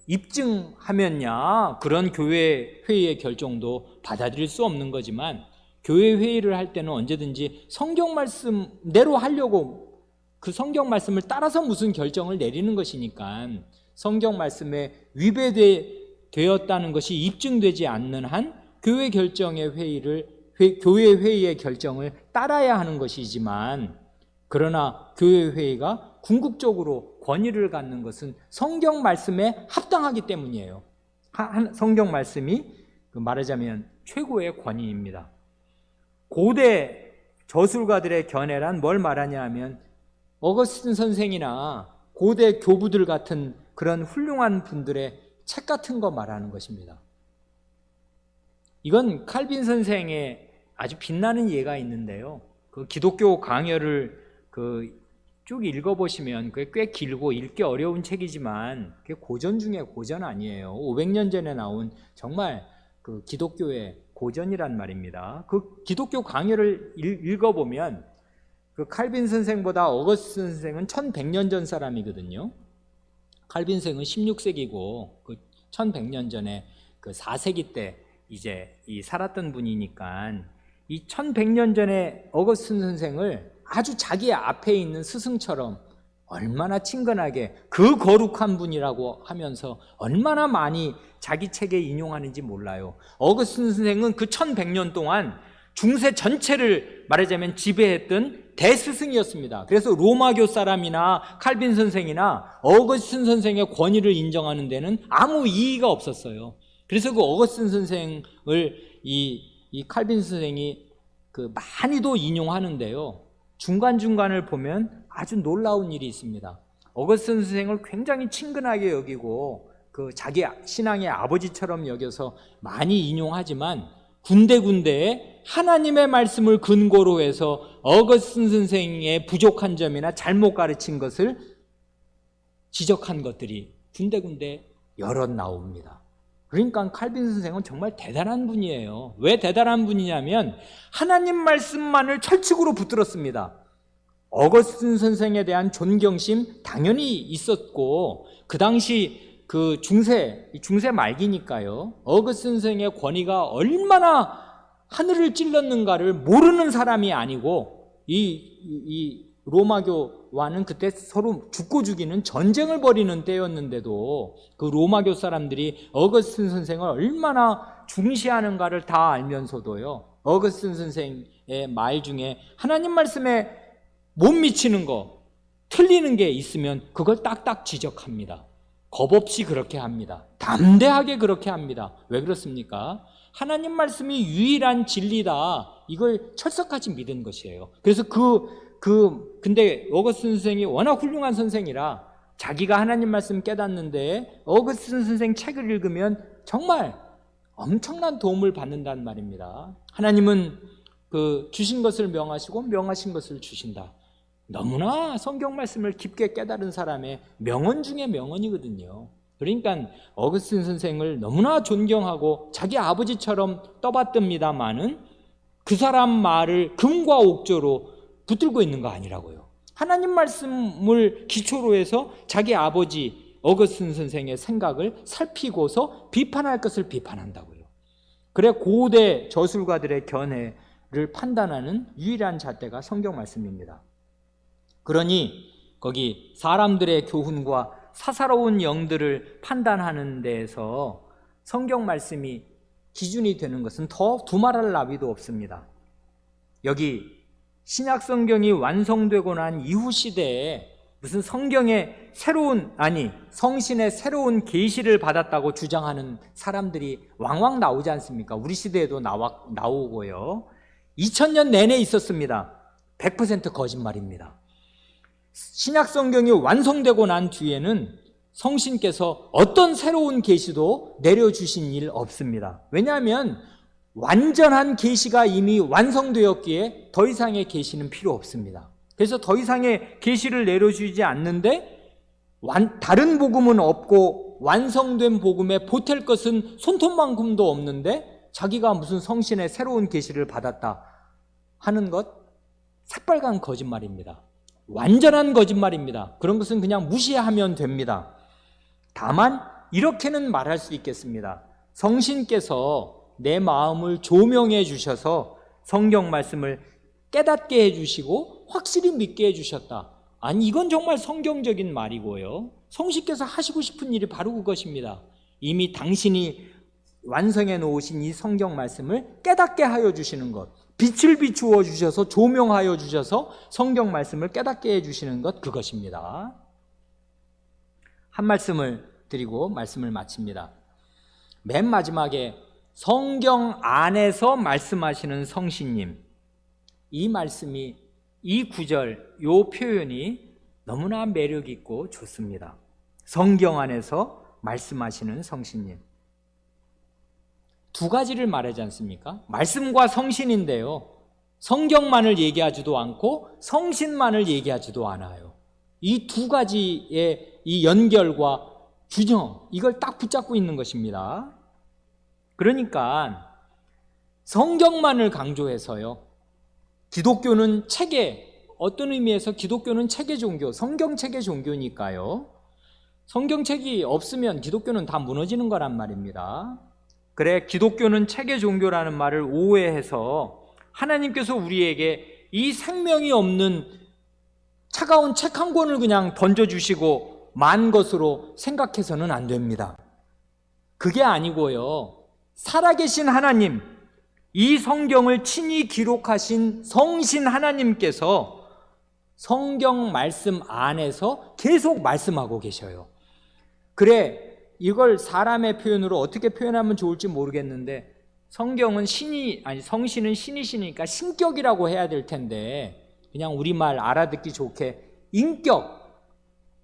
입증하면야 그런 교회 회의의 결정도 받아들일 수 없는 거지만, 교회 회의를 할 때는 언제든지 성경 말씀대로 하려고 그 성경 말씀을 따라서 무슨 결정을 내리는 것이니까 성경 말씀에 위배되었다는 것이 입증되지 않는 한 교회 회의의 결정을 따라야 하는 것이지만, 그러나 교회 회의가 궁극적으로 권위를 갖는 것은 성경 말씀에 합당하기 때문이에요. 성경 말씀이 말하자면 최고의 권위입니다. 고대 저술가들의 견해란 뭘 말하냐 하면 어거스틴 선생이나 고대 교부들 같은 그런 훌륭한 분들의 책 같은 거 말하는 것입니다. 이건 칼빈 선생의 아주 빛나는 예가 있는데요. 그 기독교 강요를 쭉 읽어보시면 그게 꽤 길고 읽기 어려운 책이지만 그게 고전 중에 고전 아니에요. 500년 전에 나온 정말 그 기독교의 고전이란 말입니다. 그 기독교 강요를 읽어보면 그 칼빈 선생보다 어거스틴 선생은 1100년 전 사람이거든요. 칼빈 선생은 16세기고 그 1100년 전에 그 4세기 때 이제 살았던 분이니까 이 1100년 전에 어거스틴 선생을 아주 자기 앞에 있는 스승처럼 얼마나 친근하게 그 거룩한 분이라고 하면서 얼마나 많이 자기 책에 인용하는지 몰라요. 어거스틴 선생은 그 1100년 동안 중세 전체를 말하자면 지배했던 대스승이었습니다. 그래서 로마교 사람이나 칼빈 선생이나 어거스틴 선생의 권위를 인정하는 데는 아무 이의가 없었어요. 그래서 그 어거스틴 선생을 이 칼빈 선생이 많이도 인용하는데요. 중간중간을 보면 아주 놀라운 일이 있습니다. 어거스틴 선생을 굉장히 친근하게 여기고 자기 신앙의 아버지처럼 여겨서 많이 인용하지만 군데군데에 하나님의 말씀을 근거로 해서 어거스틴 선생의 부족한 점이나 잘못 가르친 것을 지적한 것들이 군데군데 여럿 나옵니다. 그러니까 칼빈 선생은 정말 대단한 분이에요. 왜 대단한 분이냐면 하나님 말씀만을 철칙으로 붙들었습니다. 어거스틴 선생에 대한 존경심 당연히 있었고 그 당시 그 중세 말기니까요. 어거스틴 선생의 권위가 얼마나 하늘을 찔렀는가를 모르는 사람이 아니고 이 로마교와는 그때 서로 죽고 죽이는 전쟁을 벌이는 때였는데도 그 로마교 사람들이 어거스틴 선생을 얼마나 중시하는가를 다 알면서도요. 어거스틴 선생의 말 중에 하나님 말씀에 못 미치는 거, 틀리는 게 있으면 그걸 딱딱 지적합니다. 겁 없이 그렇게 합니다. 담대하게 그렇게 합니다. 왜 그렇습니까? 하나님 말씀이 유일한 진리다. 이걸 철석같이 믿은 것이에요. 그래서 근데 어거스틴 선생이 워낙 훌륭한 선생이라 자기가 하나님 말씀 깨닫는데 어거스틴 선생 책을 읽으면 정말 엄청난 도움을 받는다는 말입니다. 하나님은 주신 것을 명하시고 명하신 것을 주신다. 너무나 성경 말씀을 깊게 깨달은 사람의 명언 중에 명언이거든요. 그러니까 어거스틴 선생을 너무나 존경하고 자기 아버지처럼 떠받듭니다마는 그 사람 말을 금과 옥조로 붙들고 있는 거 아니라고요. 하나님 말씀을 기초로 해서 자기 아버지 어거스틴 선생의 생각을 살피고서 비판할 것을 비판한다고요. 그래 고대 저술가들의 견해를 판단하는 유일한 잣대가 성경 말씀입니다. 그러니 거기 사람들의 교훈과 사사로운 영들을 판단하는 데에서 성경 말씀이 기준이 되는 것은 더 두말할 나위도 없습니다. 여기 신약 성경이 완성되고 난 이후 시대에 무슨 성경의 성신의 새로운 계시를 받았다고 주장하는 사람들이 왕왕 나오지 않습니까? 우리 시대에도 나오고요. 2000년 내내 있었습니다. 100% 거짓말입니다. 신약 성경이 완성되고 난 뒤에는 성신께서 어떤 새로운 계시도 내려주신 일 없습니다. 왜냐하면 완전한 계시가 이미 완성되었기에 더 이상의 계시는 필요 없습니다. 그래서 더 이상의 계시를 내려주지 않는데 다른 복음은 없고 완성된 복음에 보탤 것은 손톱만큼도 없는데 자기가 무슨 성신의 새로운 계시를 받았다 하는 것 새빨간 거짓말입니다. 완전한 거짓말입니다. 그런 것은 그냥 무시하면 됩니다. 다만 이렇게는 말할 수 있겠습니다. 성신께서 내 마음을 조명해 주셔서 성경 말씀을 깨닫게 해주시고 확실히 믿게 해주셨다. 아니 이건 정말 성경적인 말이고요. 성신께서 하시고 싶은 일이 바로 그것입니다. 이미 당신이 완성해 놓으신 이 성경 말씀을 깨닫게 하여 주시는 것, 빛을 비추어 주셔서 조명하여 주셔서 성경 말씀을 깨닫게 해주시는 것, 그것입니다. 한 말씀을 드리고 말씀을 마칩니다. 맨 마지막에 성경 안에서 말씀하시는 성신님, 이 말씀이, 이 구절, 이 표현이 너무나 매력 있고 좋습니다. 성경 안에서 말씀하시는 성신님. 두 가지를 말하지 않습니까? 말씀과 성신인데요, 성경만을 얘기하지도 않고 성신만을 얘기하지도 않아요. 이 두 가지의 이 연결과 균형, 이걸 딱 붙잡고 있는 것입니다. 그러니까 성경만을 강조해서요, 기독교는 체계, 어떤 의미에서 기독교는 체계 종교, 성경체계 종교니까요, 성경책이 없으면 기독교는 다 무너지는 거란 말입니다. 그래, 기독교는 체계 종교라는 말을 오해해서 하나님께서 우리에게 이 생명이 없는 차가운 책 한 권을 그냥 던져주시고 만 것으로 생각해서는 안 됩니다. 그게 아니고요, 살아계신 하나님, 이 성경을 친히 기록하신 성신 하나님께서 성경 말씀 안에서 계속 말씀하고 계셔요. 그래, 이걸 사람의 표현으로 어떻게 표현하면 좋을지 모르겠는데, 성경은 성신은 신이시니까 신격이라고 해야 될 텐데, 그냥 우리말 알아듣기 좋게 인격,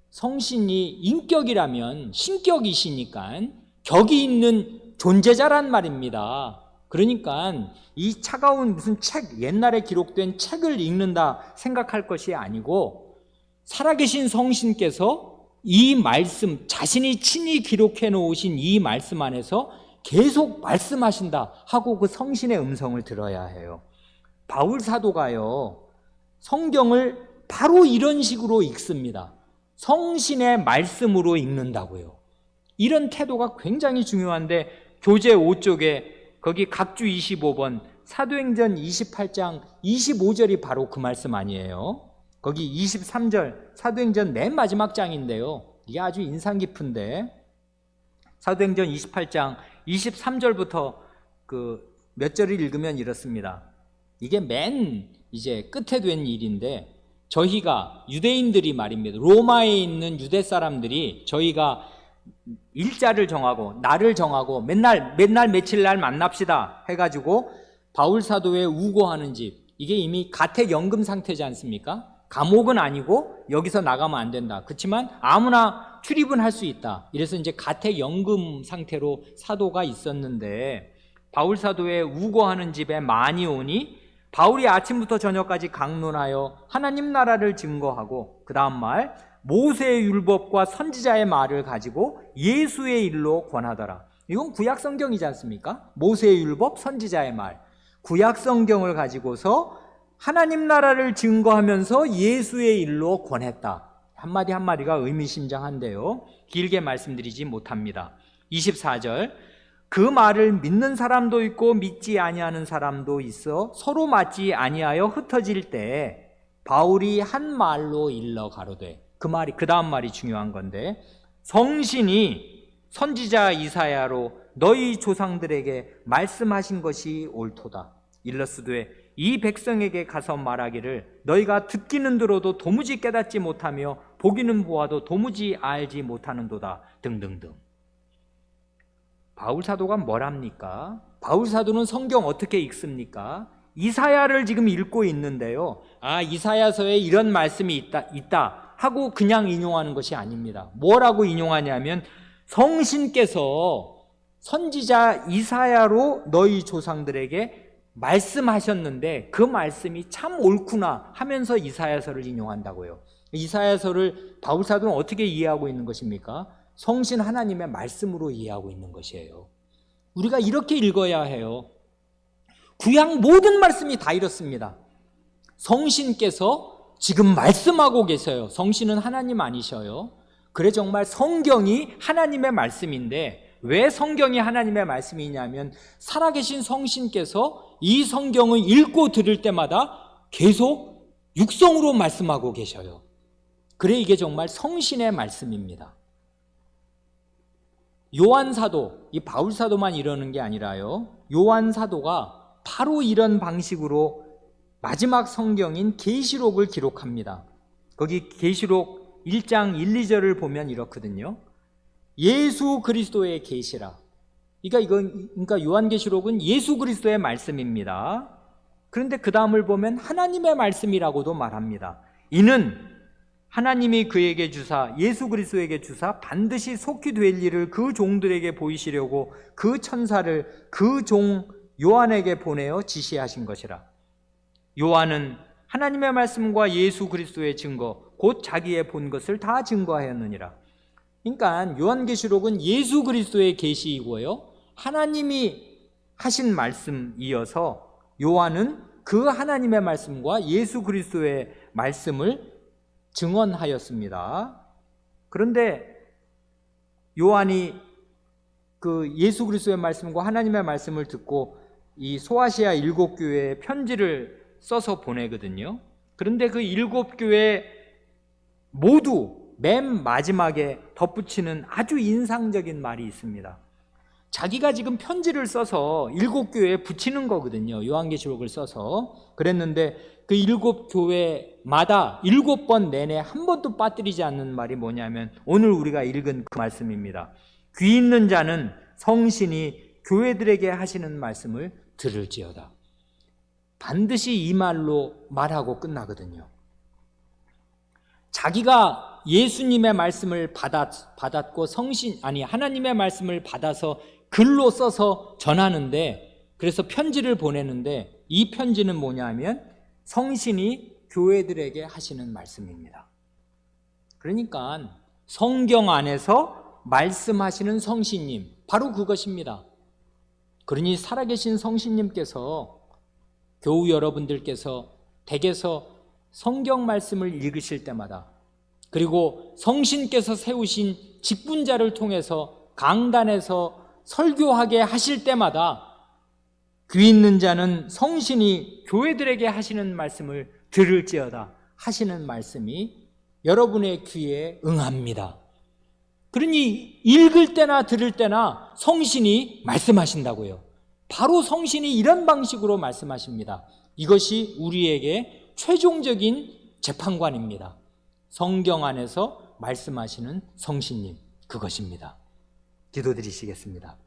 성신이 인격이라면 신격이시니까 격이 있는 존재자란 말입니다. 그러니까 이 차가운 무슨 책, 옛날에 기록된 책을 읽는다 생각할 것이 아니고, 살아계신 성신께서 이 말씀, 자신이 친히 기록해 놓으신 이 말씀 안에서 계속 말씀하신다 하고 그 성신의 음성을 들어야 해요. 바울 사도가요, 성경을 바로 이런 식으로 읽습니다. 성신의 말씀으로 읽는다고요. 이런 태도가 굉장히 중요한데, 교재 5쪽에 거기 각주 25번, 사도행전 28장 25절이 바로 그 말씀 아니에요? 거기 23절, 사도행전 맨 마지막 장인데요, 이게 아주 인상 깊은데, 사도행전 28장 23절부터 그 몇 절을 읽으면 이렇습니다. 이게 맨 이제 끝에 된 일인데, 저희가 유대인들이 말입니다, 로마에 있는 유대 사람들이 저희가 일자를 정하고 날을 정하고 맨날 며칠 날 만납시다 해가지고 바울 사도의 우고하는 집, 이게 이미 가택연금 상태지 않습니까? 감옥은 아니고 여기서 나가면 안 된다. 그렇지만 아무나 출입은 할 수 있다. 이래서 이제 가택연금 상태로 사도가 있었는데, 바울 사도의 우고하는 집에 많이 오니 바울이 아침부터 저녁까지 강론하여 하나님 나라를 증거하고, 그 다음 말, 모세의 율법과 선지자의 말을 가지고 예수의 일로 권하더라. 이건 구약 성경이지 않습니까? 모세의 율법, 선지자의 말, 구약 성경을 가지고서 하나님 나라를 증거하면서 예수의 일로 권했다. 한마디 한마디가 의미심장한데요, 길게 말씀드리지 못합니다. 24절, 그 말을 믿는 사람도 있고 믿지 아니하는 사람도 있어 서로 맞지 아니하여 흩어질 때 바울이 한 말로 일러 가로되, 그 말이, 그 다음 말이 중요한 건데, 성신이 선지자 이사야로 너희 조상들에게 말씀하신 것이 옳도다. 일러스되 이 백성에게 가서 말하기를 너희가 듣기는 들어도 도무지 깨닫지 못하며 보기는 보아도 도무지 알지 못하는도다 등등등. 바울 사도가 뭘 합니까? 바울 사도는 성경 어떻게 읽습니까? 이사야를 지금 읽고 있는데요, 이사야서에 이런 말씀이 있다 하고 그냥 인용하는 것이 아닙니다. 뭐라고 인용하냐면, 성신께서 선지자 이사야로 너희 조상들에게 말씀하셨는데 그 말씀이 참 옳구나 하면서 이사야서를 인용한다고요. 이사야서를 바울 사도는 어떻게 이해하고 있는 것입니까? 성신 하나님의 말씀으로 이해하고 있는 것이에요. 우리가 이렇게 읽어야 해요. 구약 모든 말씀이 다 이렇습니다. 성신께서 지금 말씀하고 계세요. 성신은 하나님 아니셔요. 그래, 정말 성경이 하나님의 말씀인데, 왜 성경이 하나님의 말씀이냐면, 살아계신 성신께서 이 성경을 읽고 들을 때마다 계속 육성으로 말씀하고 계셔요. 그래, 이게 정말 성신의 말씀입니다. 요한 사도, 이 바울 사도만 이러는 게 아니라요, 요한 사도가 바로 이런 방식으로 마지막 성경인 계시록을 기록합니다. 거기 계시록 1장 1, 2절을 보면 이렇거든요. 예수 그리스도의 계시라. 그러니까 요한계시록은 예수 그리스도의 말씀입니다. 그런데 그 다음을 보면 하나님의 말씀이라고도 말합니다. 이는 하나님이 그에게 주사, 예수 그리스도에게 주사 반드시 속히 될 일을 그 종들에게 보이시려고 그 천사를 그 종 요한에게 보내어 지시하신 것이라. 요한은 하나님의 말씀과 예수 그리스도의 증거, 곧 자기의 본 것을 다 증거하였느니라. 그러니까 요한계시록은 예수 그리스도의 계시이고요, 하나님이 하신 말씀이어서 요한은 그 하나님의 말씀과 예수 그리스도의 말씀을 증언하였습니다. 그런데 요한이 그 예수 그리스도의 말씀과 하나님의 말씀을 듣고 이 소아시아 7교회에 편지를 써서 보내거든요. 그런데 그 7교회 모두 맨 마지막에 덧붙이는 아주 인상적인 말이 있습니다. 자기가 지금 편지를 써서 7교회에 붙이는 거거든요. 요한계시록을 써서. 그랬는데 그 7교회마다 7번 내내 한 번도 빠뜨리지 않는 말이 뭐냐면 오늘 우리가 읽은 그 말씀입니다. 귀 있는 자는 성신이 교회들에게 하시는 말씀을 들을지어다. 반드시 이 말로 말하고 끝나거든요. 자기가 예수님의 말씀을 받았고 하나님의 말씀을 받아서 글로 써서 전하는데, 그래서 편지를 보내는데 이 편지는 뭐냐면 성신이 교회들에게 하시는 말씀입니다. 그러니까 성경 안에서 말씀하시는 성신님, 바로 그것입니다. 그러니 살아계신 성신님께서 교우 여러분들께서 댁에서 성경 말씀을 읽으실 때마다, 그리고 성신께서 세우신 직분자를 통해서 강단에서 설교하게 하실 때마다 귀 있는 자는 성신이 교회들에게 하시는 말씀을 들을지어다 하시는 말씀이 여러분의 귀에 응합니다. 그러니 읽을 때나 들을 때나 성신이 말씀하신다고요. 바로 성신이 이런 방식으로 말씀하십니다. 이것이 우리에게 최종적인 재판관입니다. 성경 안에서 말씀하시는 성신님, 그것입니다. 기도드리시겠습니다.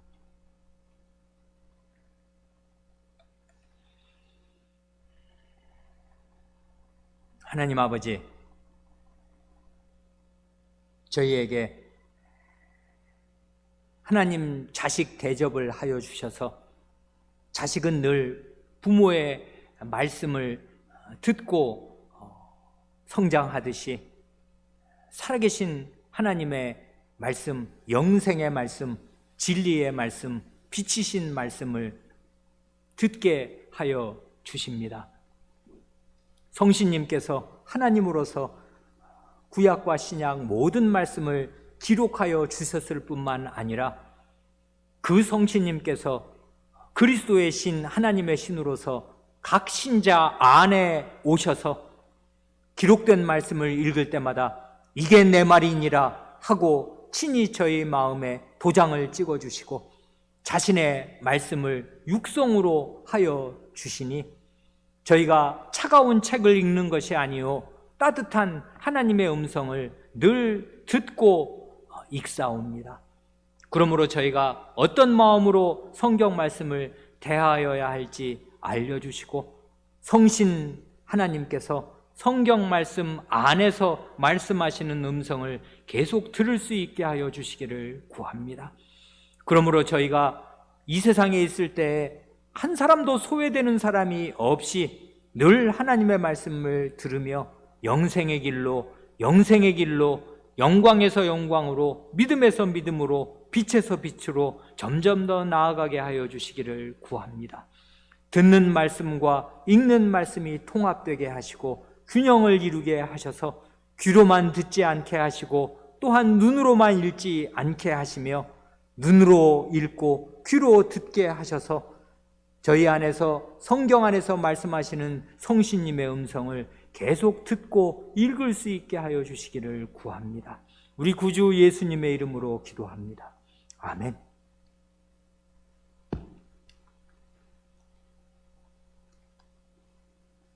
하나님 아버지, 저희에게 하나님 자식 대접을 하여 주셔서 자식은 늘 부모의 말씀을 듣고 성장하듯이 살아계신 하나님의 말씀, 영생의 말씀, 진리의 말씀, 빛이신 말씀을 듣게 하여 주십니다. 성신님께서 하나님으로서 구약과 신약 모든 말씀을 기록하여 주셨을 뿐만 아니라 그 성신님께서 그리스도의 신, 하나님의 신으로서 각 신자 안에 오셔서 기록된 말씀을 읽을 때마다 이게 내 말이니라 하고 친히 저희 마음에 도장을 찍어주시고 자신의 말씀을 육성으로 하여 주시니 저희가 차가운 책을 읽는 것이 아니요 따뜻한 하나님의 음성을 늘 듣고 읽사옵니다. 그러므로 저희가 어떤 마음으로 성경 말씀을 대하여야 할지 알려주시고 성신 하나님께서 성경 말씀 안에서 말씀하시는 음성을 계속 들을 수 있게 하여 주시기를 구합니다. 그러므로 저희가 이 세상에 있을 때 한 사람도 소외되는 사람이 없이 늘 하나님의 말씀을 들으며 영생의 길로 영광에서 영광으로 믿음에서 믿음으로 빛에서 빛으로 점점 더 나아가게 하여 주시기를 구합니다. 듣는 말씀과 읽는 말씀이 통합되게 하시고 균형을 이루게 하셔서 귀로만 듣지 않게 하시고 또한 눈으로만 읽지 않게 하시며 눈으로 읽고 귀로 듣게 하셔서 저희 안에서 성경 안에서 말씀하시는 성신님의 음성을 계속 듣고 읽을 수 있게 하여 주시기를 구합니다. 우리 구주 예수님의 이름으로 기도합니다. 아멘.